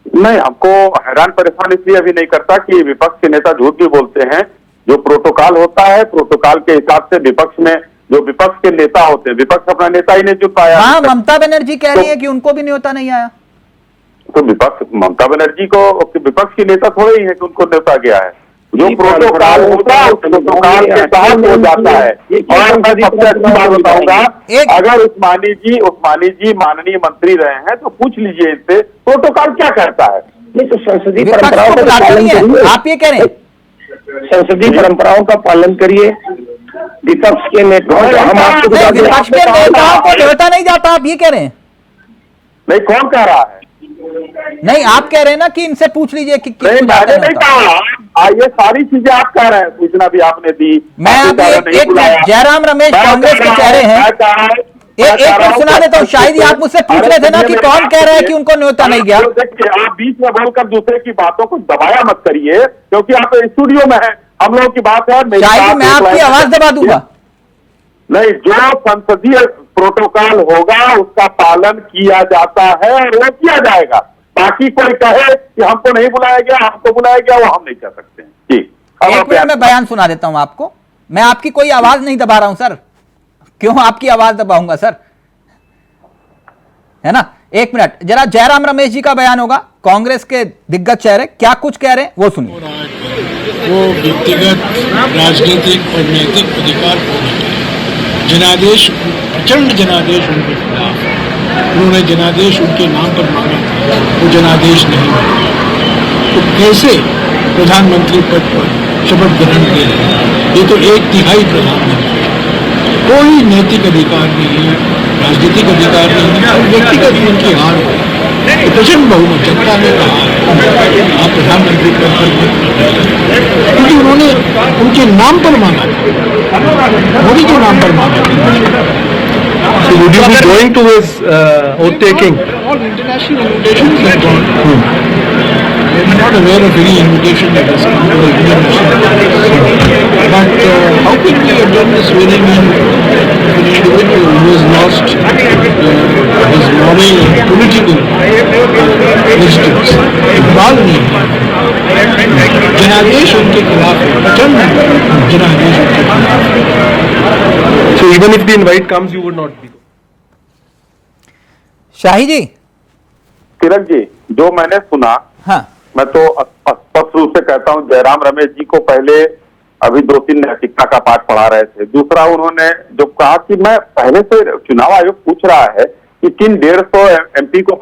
नहीं, आपको हैरान परेशान इसलिए अभी नहीं करता कि विपक्ष के नेता झूठ भी बोलते हैं। जो प्रोटोकॉल होता है, प्रोटोकॉल के हिसाब से विपक्ष में जो विपक्ष के नेता होते हैं, विपक्ष अपना नेता ही नहीं चुन पाया। हाँ, ममता बनर्जी कह रही है कि उनको भी न्योता नहीं आया। तो विपक्ष ममता बनर्जी को विपक्ष की नेता थोड़े ही है कि उनको न्योता गया है। जो प्रोटोकॉल होता है उस प्रोटोकॉल के तहत हो जाता है। और मैं सबसे अच्छी बात बताऊंगा, अगर उस्मानी जी माननीय मंत्री रहे हैं तो पूछ लीजिए इनसे प्रोटोकॉल क्या कहता है। ये तो संसदीय परंपराओं का पालन करिए। आप ये कह रहे हैं संसदीय परंपराओं का पालन करिए। विपक्ष के नेताओं विपक्ष के नेताओं को न्योता नहीं जाता, आप ये कह रहे हैं? नहीं, कौन कह रहा है? नहीं, आप कह रहे हैं ना कि इनसे पूछ लीजिए कि नहीं, मैंने नहीं कहा। ये सारी चीजें आप कह रहे हैं, सूचना भी आपने दी। मैं अभी एक जयराम रमेश कांग्रेस के चेहरे हैं, एक मिनट सुना देता हूँ। शायद आप मुझसे पूछ रहे थे ना कि कौन कह रहा है कि उनको न्योता नहीं गया। देखिए, आप बीच में बोलकर दूसरे की बातों को दबाया मत करिए, क्योंकि आप स्टूडियो में हैं, हम लोगों की बात है। शायद मैं आपकी आवाज दबा दूंगा। नहीं, जो संसदीय प्रोटोकॉल होगा उसका पालन किया जाता है और वो किया जाएगा। बाकी कोई कहे कि हमको नहीं बुलाया गया, हमको बुलाया गया, वो हम नहीं कह सकते हैं। जी, एक मिनट में बयान सुना देता हूं आपको। मैं आपकी कोई आवाज नहीं दबा रहा हूं सर, क्यों आपकी आवाज दबाऊंगा सर, है ना? एक मिनट, जरा जयराम रमेश जी का बयान होगा, कांग्रेस के दिग्गज चेहरे क्या कुछ कह रहे हैं वो सुनिए। वो व्यक्तिगत राजनीतिक और नैतिक अधिकार खोने के जनादेश, प्रचंड जनादेश उनके खिलाफ है। उन्होंने जनादेश उनके नाम पर मांगा था, वो जनादेश नहीं मिला। तो कैसे प्रधानमंत्री पद पर शपथ ग्रहण किया है? ये तो 1/3 प्रधानमंत्री, कोई नैतिक अधिकार नहीं है, राजनीतिक अधिकार नहीं है, व्यक्तिगत उनकी हार है। तो प्रचंड बहुमत जनता ने कहा आप प्रधानमंत्री पद पर, क्योंकि उन्होंने उनके नाम पर मांगा, मोदी के नाम पर मांगा। So would you be going to his oath taking? All international invitations have gone. I'm not aware of any invitation that has come to the Indian national. But how can we have done this swearing in of an individual who has lost his moral and political legitimacy? Iqbal नहीं है, जनादेश उनके खिलाफ है, प्रचंड जनादेश उनके खिलाफ है। So even if the invite comes, you would not be. शाही जी, किरण जी, जो मैंने सुना, हाँ, मैं तो स्पष्ट रूप से कहता हूं, जयराम रमेश जी को पहले अभी 2-3 नैतिकता का पाठ पढ़ा रहे थे। दूसरा, उन्होंने जो कहा कि मैं पहले से चुनाव आयोग पूछ रहा है कि किन 150 MP को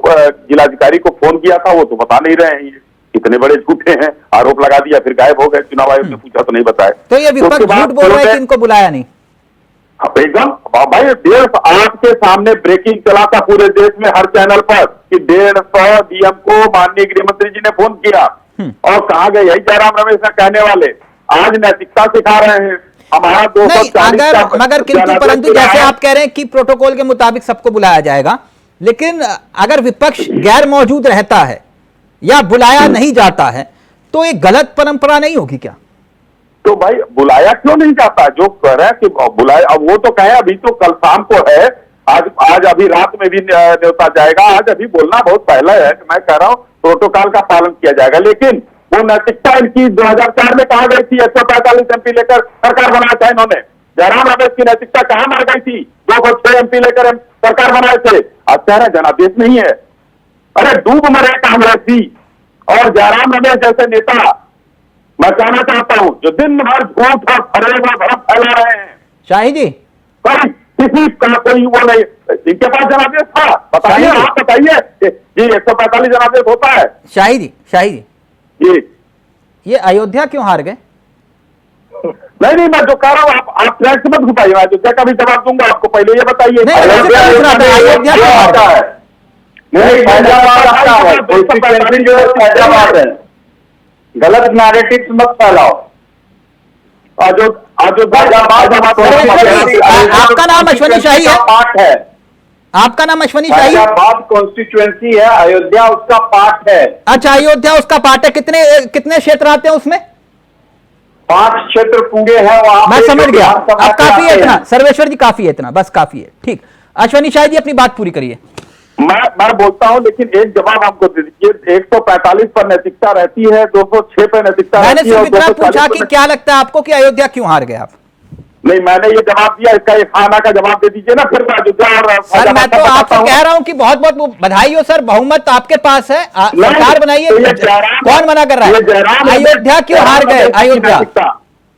जिलाधिकारी को फोन किया था, वो तो बता नहीं रहे हैं। कितने बड़े झूठे हैं, आरोप लगा दिया फिर गायब हो गए, चुनाव आयोग ने पूछा तो नहीं बताए। तो ये विपक्ष झूठ बोल रहा है कि इनको बुलाया नहीं। एकदम भाई, 150 के सामने ब्रेकिंग चला था पूरे देश में हर चैनल पर कि 150 डीएम को माननीय गृह मंत्री जी ने फोन किया और कहा गया, यही जयराम रमेश ने कहने वाले आज नैतिकता सिखा रहे हैं। हमारा 240 मगर किंतु परंतु जैसे आप कह रहे हैं कि प्रोटोकॉल के मुताबिक सबको बुलाया जाएगा, लेकिन अगर विपक्ष गैर मौजूद रहता है या बुलाया नहीं जाता है तो एक गलत परंपरा नहीं होगी क्या? तो भाई बुलाया क्यों नहीं जाता? जो कह रहा है कि बुलाया, अब वो तो कहे अभी तो कल शाम को है, आज अभी रात में भी न्योता जाएगा। आज अभी बोलना बहुत पहले है। मैं कह रहा हूँ प्रोटोकॉल का पालन किया जाएगा, लेकिन वो नैतिकता इनकी 2004 में कहा गई थी, 145 MP लेकर सरकार बनाया था इन्होंने। जयराम रमेश की नैतिकता कहाँ मर गई थी? 206 MP लेकर सरकार बनाए थे। आज कह रहे जनादेश नहीं है। अरे डूब मरे कांग्रेसी और जयराम रमेश जैसे नेता। मैं कहना चाहता हूं, जो दिन भर झूठ और फरेब और भ्रम फैला रहे हैं। शाही जी, किसी का कोई वो नहीं, इनके पास जनादेश था, बताइए, आप बताइए जी 145 जनादेश होता है। शाही जी जी, ये अयोध्या क्यों हार गए? नहीं, मैं जो कह रहा हूँ आप ट्रैक से मत घुमाइए, अयोध्या का भी जवाब दूंगा आपको। पहले ये बताइए अयोध्या क्यों हार गए? गलत नैरेटिव मत फैलाओ। आपका नाम अश्वनी शाही है? पार्ट है। आपका नाम अश्वनी शाही है? कॉन्स्टिट्यूएंसी है, अयोध्या उसका पार्ट है। अच्छा, अयोध्या उसका पार्ट है। कितने क्षेत्र आते हैं उसमें? 5 क्षेत्र पूरे हैं वहां। मैं समझ गया, अब काफी है इतना। सर्वेश्वर जी काफी है इतना, बस काफी है। ठीक, अश्वनी शाही जी अपनी बात पूरी करिए। मैं बोलता हूं, लेकिन एक जवाब हमको दे दीजिए। 145 पर नैतिकता रहती है, 206 पर नैतिकता मैंने रहती है। सिर्फ इतना पूछा कि क्या लगता है आपको कि अयोध्या क्यों हार गए आप? नहीं, मैंने ये जवाब दिया, इसका एक खाना का जवाब दे दीजिए ना फिर अयोध्या और सर मैं तो आपसे कह रहा हूं कि बहुत बहुत बधाई हो सर, बहुमत आपके पास है, सरकार बनाइए। कौन मना कर रहा है? अयोध्या क्यों हार गए?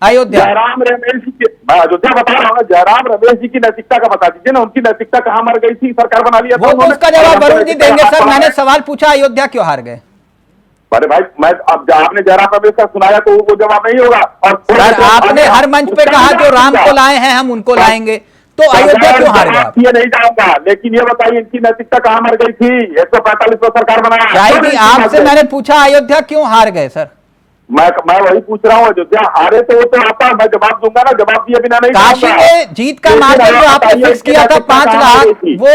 अयोध्या जयराम रमेश जी की, मैं अयोध्या बता रहा हूँ, जयराम रमेश जी की नैतिकता का बता दीजिए ना, उनकी नैतिकता कहाँ मर गई थी? सरकार बना लिया वो तो उसका जवाब वरुण जी देंगे सर, मैंने सवाल पूछा अयोध्या क्यों हार गए? अरे भाई, मैं अब आपने जयराम रमेश का सुनाया तो वो जवाब नहीं होगा। और सर आपने हर मंच पे कहा जो राम को लाए हैं हम उनको लाएंगे, तो अयोध्या क्यों हार गए? ये नहीं जाऊंगा, लेकिन ये बताइए इनकी नैतिकता कहाँ मर गई थी? 145 में सरकार बनाया। शायद ही आपसे मैंने पूछा अयोध्या क्यों हार गए सर? मैं वही पूछ रहा हूँ, अयोध्या हारे तो वो तो आता, मैं जवाब दूंगा ना, जवाब दिए बिना नहीं। काशी में जीत का मार्जिन जो आपने फिक्स किया था 5 लाख, वो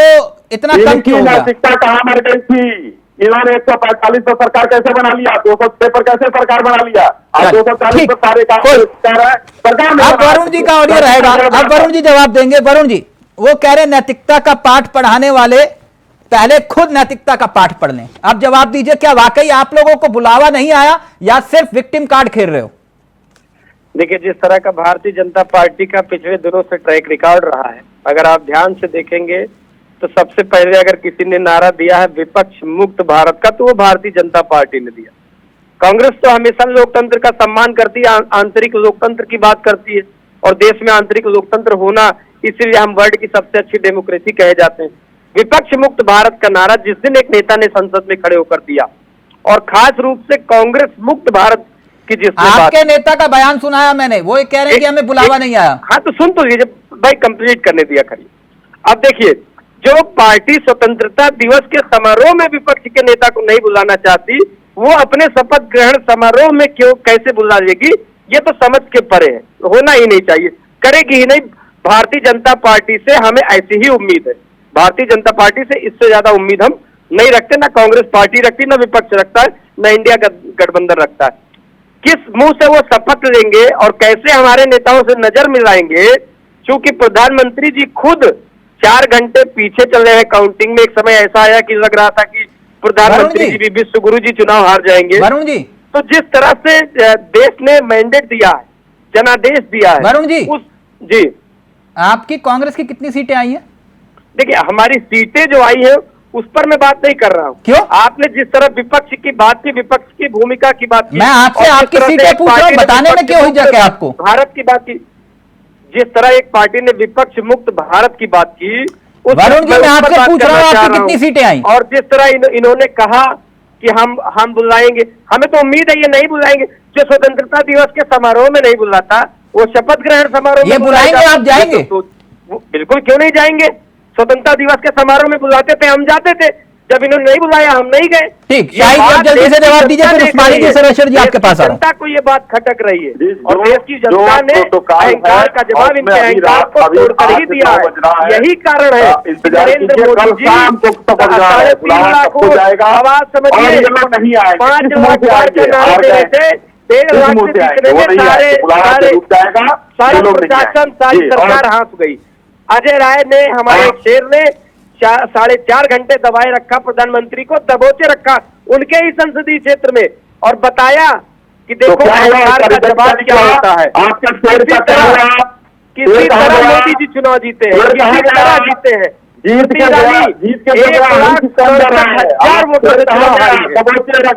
इतना कम क्यों हो गया? नैतिकता कहाँ मर गई थी? इन्होंने 145 पर सरकार कैसे बना लिया? 206 पर कैसे सरकार बना लिया? अब 240 पर सारे काम सरकार। अब वरुण जी का ऑडियो रहेगा, अब वरुण जी जवाब देंगे। वरुण जी वो कह रहे नैतिकता का पाठ पढ़ाने वाले पहले खुद नैतिकता का पाठ पढ़ लें। आप जवाब दीजिए, क्या वाकई आप लोगों को बुलावा नहीं आया या सिर्फ विक्टिम कार्ड खेल रहे हो? देखिए, जिस तरह का भारतीय जनता पार्टी का पिछले दिनों से ट्रैक रिकॉर्ड रहा है, अगर आप ध्यान से देखेंगे तो सबसे पहले अगर किसी ने नारा दिया है विपक्ष मुक्त भारत का, तो वो भारतीय जनता पार्टी ने दिया। कांग्रेस तो हमेशा लोकतंत्र का सम्मान करती है, आंतरिक लोकतंत्र की बात करती है, और देश में आंतरिक लोकतंत्र होना, इसीलिए हम वर्ल्ड की सबसे अच्छी डेमोक्रेसी कहे जाते हैं। विपक्ष मुक्त भारत का नारा जिस दिन एक नेता ने संसद में खड़े होकर दिया, और खास रूप से कांग्रेस मुक्त भारत की जिसने आपके नेता का बयान सुनाया मैंने, वो कह रहे हैं कि हमें बुलावा नहीं आया। हाँ तो सुन तो लीजिए भाई, कंप्लीट करने दिया करिए। अब देखिए, जो पार्टी स्वतंत्रता दिवस के समारोह में विपक्ष के नेता को नहीं बुलाना चाहती, वो अपने शपथ ग्रहण समारोह में क्यों कैसे बुला लेगी? ये तो समझ के परे है, होना ही नहीं चाहिए, करेगी ही नहीं। भारतीय जनता पार्टी से हमें ऐसी ही उम्मीद है, भारतीय जनता पार्टी से इससे ज्यादा उम्मीद हम नहीं रखते, ना कांग्रेस पार्टी रखती, ना विपक्ष रखता है, ना इंडिया गठबंधन रखता है। किस मुंह से वो शपथ लेंगे और कैसे हमारे नेताओं से नजर मिलाएंगे? क्योंकि प्रधानमंत्री जी खुद 4 घंटे पीछे चल रहे हैं काउंटिंग में। एक समय ऐसा आया कि लग रहा था कि प्रधानमंत्री जी भी विश्व गुरु जी चुनाव हार जाएंगे। वरुण जी, तो जिस तरह से देश ने मैंडेट दिया है, जनादेश दिया है, वरुण जी जी आपकी कांग्रेस की कितनी सीटें आई हैं? देखिए, हमारी सीटें जो आई है उस पर मैं बात नहीं कर रहा हूँ। क्यों? आपने जिस तरह विपक्ष की बात की, विपक्ष की भूमिका की बात की, मैं आपसे आपकी सीटें पूछ रहा हूँ, बताने में क्यों हिचक है आपको? भारत की बात की, जिस तरह एक पार्टी ने विपक्ष मुक्त भारत की बात की, वरुण जी मैं आपसे पूछ रहा हूँ आपकी कितनी सीटें आई? और जिस तरह इन्होंने कहा कि हम बुलाएंगे, हमें तो उम्मीद है ये नहीं बुलाएंगे। जो स्वतंत्रता दिवस के समारोह में नहीं बुलाता, वो शपथ ग्रहण समारोह में बुलाएंगे। आप जाएंगे? बिल्कुल, क्यों नहीं जाएंगे? स्वतंत्रता दिवस के समारोह में बुलाते थे, हम जाते थे। जब इन्होंने नहीं बुलाया, हम नहीं गए। ठीक, शायद आप जल्दी से जवाब दीजिए, फिर उस्मानी जी, सरेश्वर जी आपके पास आ रहा हूं। जनता को ये बात खटक रही है, और देश की जनता ने अहंकार का जवाब इनके अहंकार को तोड़कर ही दिया है। यही कारण है नरेंद्र मोदी जी 3.5 लाख आवाज समझिए, 5 लाख का नारा दे रहे थे, 1.5 लाख से जितने में सारे प्रशासन, सारी सरकार हाथ गई। अजय राय ने, हमारे एक शेर ने 4.5 घंटे दबाए रखा, प्रधानमंत्री को दबोचे रखा उनके ही संसदीय क्षेत्र में, और बताया कि देखो अहंकार का जवाब क्या होता है। किसी तरह मोदी जी चुनाव जीते हैं, किसी तरह जीते हैं।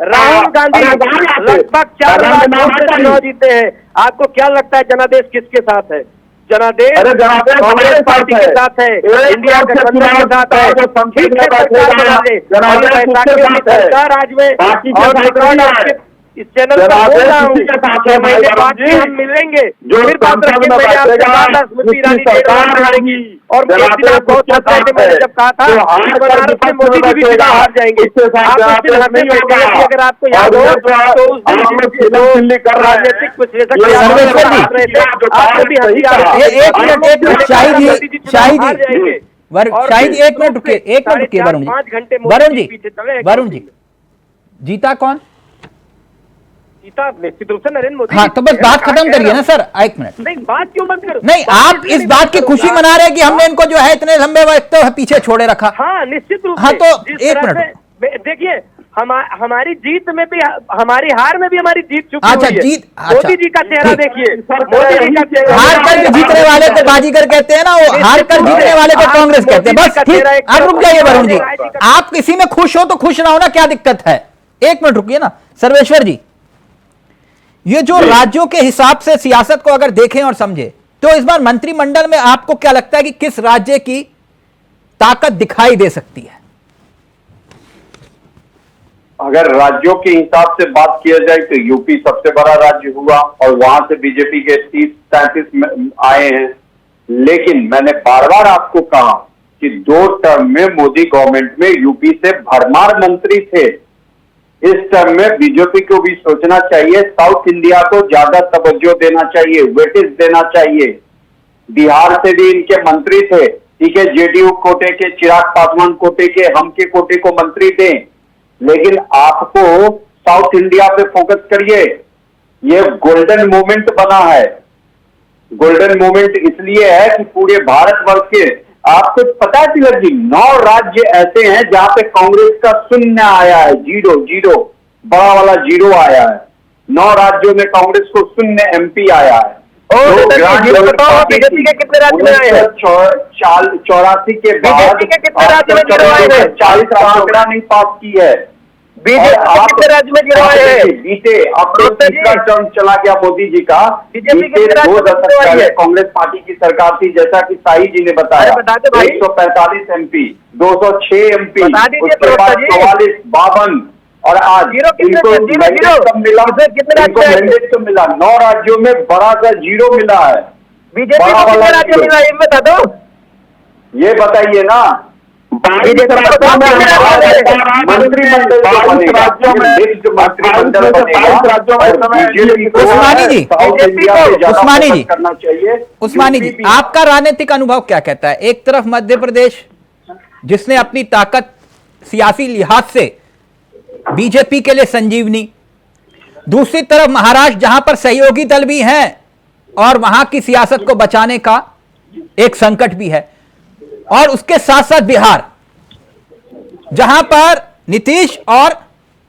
राहुल गांधी लगभग 4 लाख वोट से चुनाव जीते हैं। आपको क्या लगता है जनादेश किसके साथ है? जनादेश कांग्रेस पार्टी के साथ है, इंडिया गठबंधन के साथ है। ठीक है, सरकार बना दे, सरकार आज में, और इस चैनल पर बोल रहा हूँ, 6 महीने बाद भी हम मिलेंगे, फिर बात रखेंगे। मैंने आपसे कहा था स्मृति ईरानी करेंगी, और बहुत पहले मैंने जब कहा था बनारस में मोदी जी भी चुनाव हार जाएंगे। आप उस दिन हमें अगर आपको याद हो तो उस दिन राजनीतिक विश्लेषक आपको भी हंसी आ रही है। एक मिनट शाहिद, एक मिनट रुकिए, वरुण जी जीता कौन? जीता निश्चित रूप से नरेंद्र मोदी। हाँ, तो बस बात खत्म करिए ना सर, एक मिनट। नहीं, बात क्यों बंद करो? नहीं, आप इस बात की खुशी मना रहे हैं कि हमने इनको जो है इतने लंबे वक्त पीछे छोड़े रखा। हाँ, निश्चित रूप से। हाँ, तो एक मिनट, देखिए हमारी जीत में भी, हमारी हार में भी हमारी जीत चुकी अच्छा, हुई है। जीत, अच्छा, मोदी जी का चेहरा ठीक। देखिए, मोदी जी का चेहरा। हार कर के जीतने वाले को बाजीगर कहते हैं ना, वो हार कर जीतने वाले को कांग्रेस कहते हैं। बस ठीक, अब रुक जाइए वरुण जी, आप किसी में खुश हो तो खुश ना हो ना, क्या दिक्कत है? एक मिनट रुकिए ना सर्वेश्वर जी। ये जो राज्यों के हिसाब से सियासत को अगर देखें और समझे, तो इस बार मंत्रिमंडल में आपको क्या लगता है कि किस राज्य की ताकत दिखाई दे सकती है? अगर राज्यों के हिसाब से बात किया जाए तो यूपी सबसे बड़ा राज्य हुआ और वहां से बीजेपी के 30-33 आए हैं। लेकिन मैंने बार बार आपको कहा कि 2 टर्म में मोदी गवर्नमेंट में यूपी से भरमार मंत्री थे। इस टर्म में बीजेपी को भी सोचना चाहिए, साउथ इंडिया को ज्यादा तवज्जो देना चाहिए, वेटेज देना चाहिए। बिहार से भी इनके मंत्री थे, ठीक है, जेडीयू कोटे के, चिराग पासवान कोटे के, हम के कोटे को मंत्री दें, लेकिन आपको साउथ इंडिया पे फोकस करिए। ये गोल्डन मोमेंट बना है। गोल्डन मोमेंट इसलिए है कि पूरे भारतवर्ष के, आपको पता है तिलक जी, 9 राज्य ऐसे हैं जहां पे कांग्रेस का शून्य आया है, जीरो, बड़ा वाला जीरो आया है। 9 राज्यों में कांग्रेस को शून्य एमपी आया है। बीजेपी के कितने राज्य में आए हैं? 84 के बाद बीजेपी के कितने राज्य में गिरवाए हैं? 40 का आंकड़ा नहीं पास की है। बीजेपी के कितने राज्य में गिरवाए हैं? बीते अब तो तीसरा टर्म चला गया मोदी जी का। बीजेपी के बीते 2 दशक पहले है? कांग्रेस पार्टी की सरकार थी, जैसा कि साई जी ने बताया, 145 एमपी, 206 एमपी, उसके बाद 44, 52 और आज इनको मैंडेट कब मिला? इनको मैंडेट तो मिला 9 राज्यों में, बड़ा सा जीरो मिला है। बीजेपी को कितने राज्य मिला ये बता दो, ये बताइए ना। मंत्रिमंडल उस्मानी जी, आपका राजनीतिक अनुभव क्या कहता है? एक तरफ मध्य प्रदेश जिसने अपनी ताकत सियासी लिहाज से बीजेपी के लिए संजीवनी, दूसरी तरफ महाराष्ट्र जहां पर सहयोगी दल भी हैं और वहां की सियासत को बचाने का एक संकट भी है, और उसके साथ साथ बिहार जहां पर नीतीश और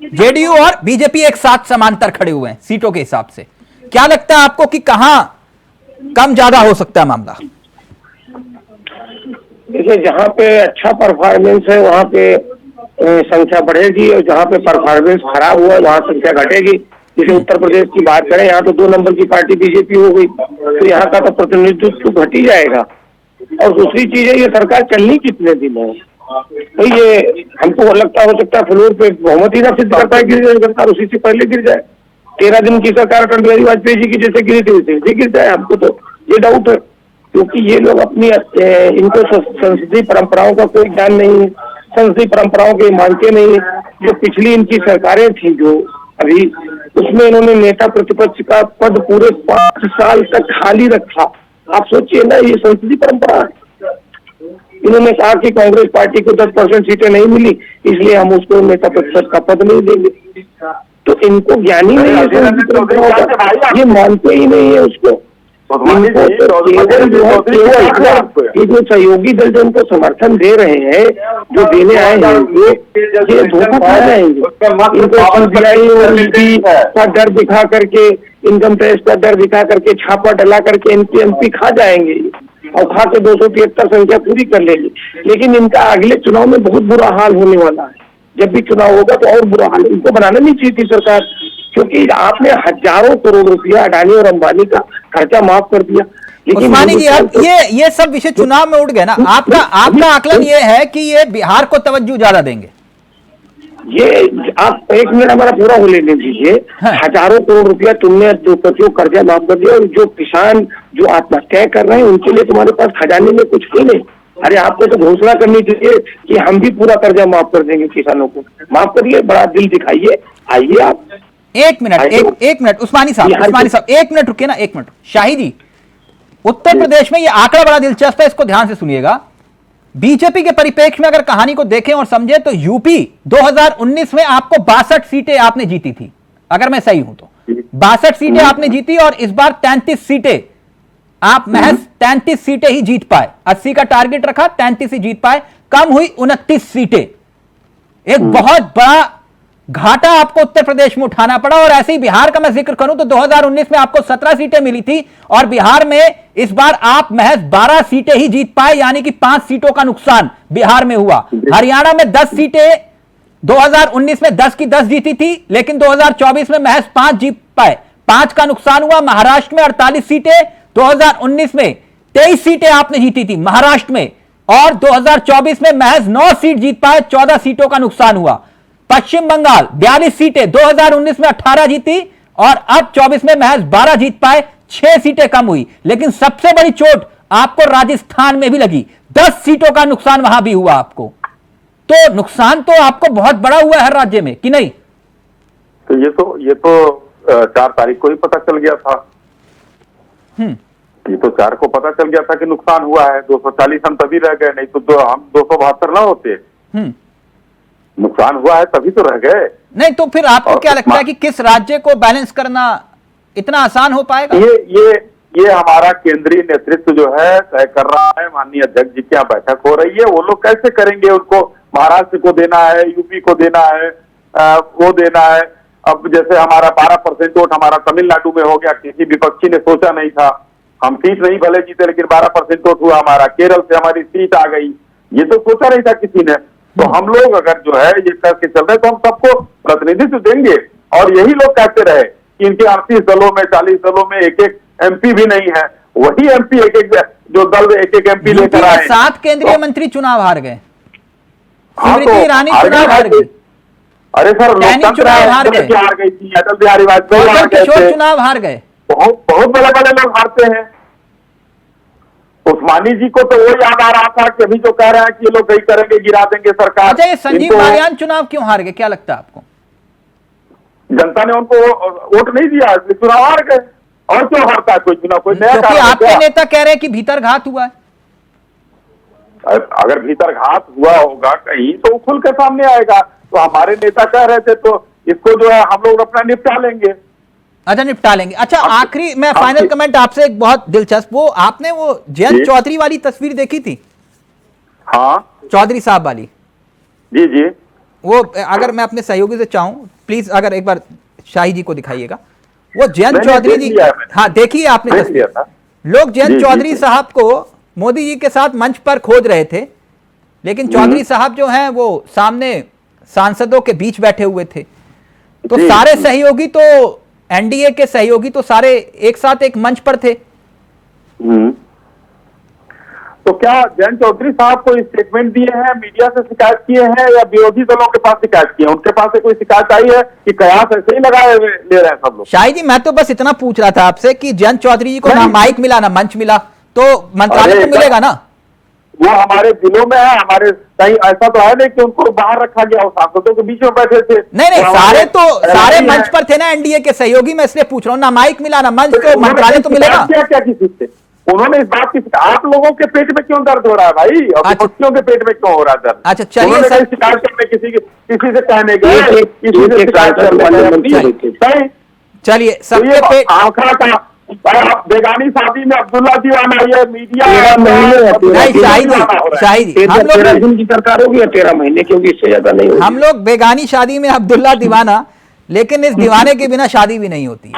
जेडीयू और बीजेपी एक साथ समांतर खड़े हुए हैं सीटों के हिसाब से। क्या लगता है आपको कि कहां कम ज्यादा हो सकता है मामला? देखिए, जहां पे अच्छा परफॉर्मेंस है वहां पे संख्या बढ़ेगी, और जहां पे परफॉर्मेंस खराब हुआ वहां संख्या घटेगी। जैसे उत्तर प्रदेश की बात करें, यहाँ तो 2 नंबर की पार्टी बीजेपी हो गई, तो यहाँ का तो प्रतिनिधित्व घट ही जाएगा। और दूसरी चीज है, ये सरकार चलनी कितने दिन है, तो ये हमको लगता हो सकता है फ्लोर पे बहुमत ही ना सिद्ध कर पाए, गिर जाए सरकार, उसी से पहले गिर जाए। 13 दिन की सरकार अटल बिहारी वाजपेयी जी की जैसे गिरी थी वैसे गिर जाए, हमको तो ये डाउट है। क्योंकि ये लोग अपनी, इनको संसदीय परंपराओं का कोई ज्ञान नहीं है, संसदीय परंपराओं के मानते नहीं है। जो पिछली इनकी सरकारें थी जो अभी, उसमें इन्होंने नेता प्रतिपक्ष का पद पूरे 5 साल तक खाली रखा। आप सोचिए ना, ये संसदीय परंपरा है। इन्होंने कहा कि कांग्रेस पार्टी को 10% सीटें नहीं मिली, इसलिए हम उसको नेता प्रतिपक्ष का पद नहीं देंगे। तो इनको ज्ञान ही नहीं है संसदीय परंपराओं का, ये मानते ही नहीं है उसको। इनको तो केवल जो है, केवल ये जो सहयोगी दल जो उनको समर्थन दे रहे हैं, जो देने आए हैं, ये धोखा खा जाएंगे। इनको सीबीआई और ईडी का डर दिखा करके, इनकम टैक्स का डर दिखा करके, छापा डला करके इनके एमपी खा जाएंगे और खा के 273 संख्या पूरी कर लेंगे। लेकिन इनका अगले चुनाव में बहुत बुरा हाल होने वाला है। जब भी चुनाव होगा तो और बुरा हाल, इनको बनाना नहीं चाहिए थी सरकार, क्योंकि आपने हजारों करोड़ रुपया अडानी और अंबानी का खर्चा माफ कर दिया। उस्मानी जी, अब ये सब विषय चुनाव में उठ गए ना, आपका आकलन ये है कि ये बिहार को तवज्जो ज्यादा देंगे? ये आप 1 मिनट हमारा पूरा हो लेने दीजिए। हजारों करोड़ रुपया तुमने जो कर्जा माफ कर दिया, और जो किसान जो आत्महत्याएं कर रहे हैं उनके लिए तुम्हारे पास खजाने में कुछ ही नहीं। अरे आपको तो घोषणा करनी चाहिए कि हम भी पूरा कर्जा माफ कर देंगे किसानों को। माफ करिए, बड़ा दिल दिखाइए, आइए आप। एक मिनट उस्मानी साहब, एक मिनट रुकिए ना, 1 मिनट। शाही जी, उत्तर प्रदेश में ये आंकड़ा बड़ा दिलचस्प है, इसको ध्यान से सुनिएगा। बीजेपी के परिप्रेक्ष्य में अगर कहानी को देखें और समझें तो यूपी 2019 में आपको 62 सीटें आपने जीती थी, अगर मैं सही हूं तो 62 सीटें आपने जीती, और इस बार 33 सीटें आप महज 33 सीटें ही जीत पाए। 80 का टारगेट रखा, 33 ही जीत पाए, कम हुई 29 सीटें। एक बहुत बड़ा घाटा आपको उत्तर प्रदेश में उठाना पड़ा। और ऐसे ही बिहार का मैं जिक्र करूं तो 2019 में आपको 17 सीटें मिली थी और बिहार में इस बार आप महज 12 सीटें ही जीत पाए, यानी कि 5 सीटों का नुकसान बिहार में हुआ। हरियाणा में 10 सीटें 2019 में 10 की 10 जीती थी, लेकिन 2024 में महज 5 जीत पाए, 5 का नुकसान हुआ। महाराष्ट्र में 48 सीटें, 2019 में 23 सीटें आपने जीती थी महाराष्ट्र में, और 2024 में महज 9 सीट जीत पाए, 14 सीटों का नुकसान हुआ। पश्चिम बंगाल 42 सीटें, 2019 में 18 जीती और अब 24 में महज 12 जीत पाए, 6 सीटें कम हुई। लेकिन सबसे बड़ी चोट आपको राजस्थान में भी लगी, 10 सीटों का नुकसान वहां भी हुआ आपको। तो नुकसान तो आपको बहुत बड़ा हुआ है हर राज्य में, कि नहीं? तो ये तो 4 तारीख को ही पता चल गया था। ये तो 4 को पता चल गया था कि नुकसान हुआ है। 240 हम तभी रह गए, नहीं तो हम 272 ना होते। नुकसान हुआ है तभी तो रह गए। नहीं तो फिर आपको क्या लगता है कि किस राज्य को बैलेंस करना इतना आसान हो पाएगा? ये हमारा केंद्रीय नेतृत्व जो है तय कर रहा है। माननीय अध्यक्ष जी की यहाँ बैठक हो रही है, वो लोग कैसे करेंगे? उनको महाराष्ट्र को देना है, यूपी को देना है, वो देना है। अब जैसे हमारा 12% वोट हमारा तमिलनाडु में हो गया, किसी विपक्षी ने सोचा नहीं था। हम सीट नहीं भले जीते, लेकिन 12% वोट हुआ हमारा। केरल से हमारी सीट आ गई, ये तो सोचा नहीं था किसी ने। तो हम लोग अगर जो है ये करके चल रहे तो हम सबको प्रतिनिधित्व देंगे। और यही लोग कहते रहे कि इनके 38 दलों में 40 दलों में एक एक एमपी भी नहीं है। वही एमपी एक एक जो दल एक एक एमपी लेकर आए। 7 केंद्रीय मंत्री चुनाव हार गए, स्मृति ईरानी चुनाव हार गई। अरे सर, चुनाव हार गए, हार गई थी, अटल बिहारी वाजपेयी चुनाव हार गए। बहुत बड़े बड़े लोग हारते हैं। उस्मानी जी को तो वो याद आ रहा था कि अभी जो कह रहे हैं कि ये लोग कहीं करेंगे, गिरा देंगे सरकार। अच्छा, ये संजीव बालियान चुनाव क्यों हार गए, क्या लगता है आपको? जनता ने उनको वोट नहीं दिया, चुनाव हार गए। और क्यों हारता है कोई चुनाव? कोई नया क्योंकि आपके नेता कह रहे हैं कि भीतरघात हुआ है। अगर भीतरघात हुआ होगा कहीं तो खुल के सामने आएगा। तो हमारे नेता कह रहे थे तो इसको जो है हम लोग अपना निपटा लेंगे। अच्छा, निपटा लेंगे। अच्छा, आखिरी मैं फाइनल कमेंट आपसे, एक बहुत दिलचस्प, वो आपने वो जयंत चौधरी वाली तस्वीर देखी थी? हाँ, चौधरी साहब वाली। जी जी। वो अगर मैं अपने सहयोगी से चाहूं, प्लीज अगर एक बार शाही जी को दिखाइएगा। वो जयंत चौधरी जी, हाँ देखिए आपने तस्वीर। लोग जयंत चौधरी साहब को मोदी जी के साथ मंच पर खोज रहे थे, लेकिन चौधरी साहब जो हैं वो सामने सांसदों के बीच बैठे हुए थे। तो सारे सहयोगी तो एनडीए के सहयोगी तो सारे एक साथ एक मंच पर थे। तो क्या जयंत चौधरी साहब को स्टेटमेंट दिए हैं, मीडिया से शिकायत किए हैं, या विरोधी दलों के पास शिकायत की है? उनके पास से कोई शिकायत आई है कि कयास ऐसे ही लगाए हुए ले रहे हैं सब लोग? शाही जी, मैं तो बस इतना पूछ रहा था आपसे कि जयंत चौधरी जी को ना माइक मिला ना मंच मिला, तो मंत्रालय तो मिलेगा ना? वो हमारे दिलों में है। हमारे कहीं ऐसा तो है नहीं कि उनको बाहर रखा गया, सांसदों के बीच में बैठे थे। नहीं, सारे मंच पर थे ना एनडीए के सहयोगी। मैं इसलिए पूछ रहा हूँ, ना माइक मिला ना मंच, तो मंत्रालय तो मिलेगा। क्या किसी से उन्होंने इस बात की, आप लोगों के पेट में क्यों दर्द हो रहा है भाई, और विपक्षियों के पेट में क्यों हो रहा है दर्द? अच्छा, चलिए सर, शिकायत करने किसी से कहने गए, किसी से शिकायत करने, चलिए सबके पेट आंकड़ा का बेगानी शादी में अब्दुल्ला दीवाना, ये मीडिया शाही जी हम लोग 13 दिन की सरकार होगी या 13 महीने, क्योंकि इससे ज्यादा नहीं होगी। हम लोग बेगानी शादी में अब्दुल्ला दीवाना, लेकिन इस दीवाने के बिना शादी भी नहीं होती।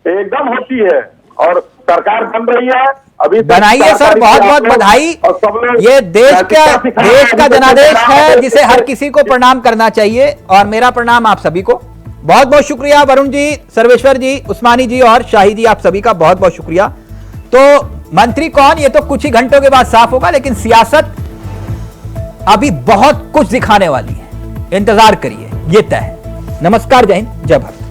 एकदम होती है, और सरकार बन रही है अभी। बनाइए सर, बहुत बहुत बधाई। ये देश का जनादेश है जिसे हर किसी को प्रणाम करना चाहिए, और मेरा प्रणाम आप सभी को। बहुत बहुत शुक्रिया वरुण जी, सर्वेश्वर जी, उस्मानी जी और शाही जी, आप सभी का बहुत बहुत शुक्रिया। तो मंत्री कौन, ये तो कुछ ही घंटों के बाद साफ होगा, लेकिन सियासत अभी बहुत कुछ दिखाने वाली है। इंतजार करिए, ये तय है। नमस्कार, जय हिंद, जय भारत।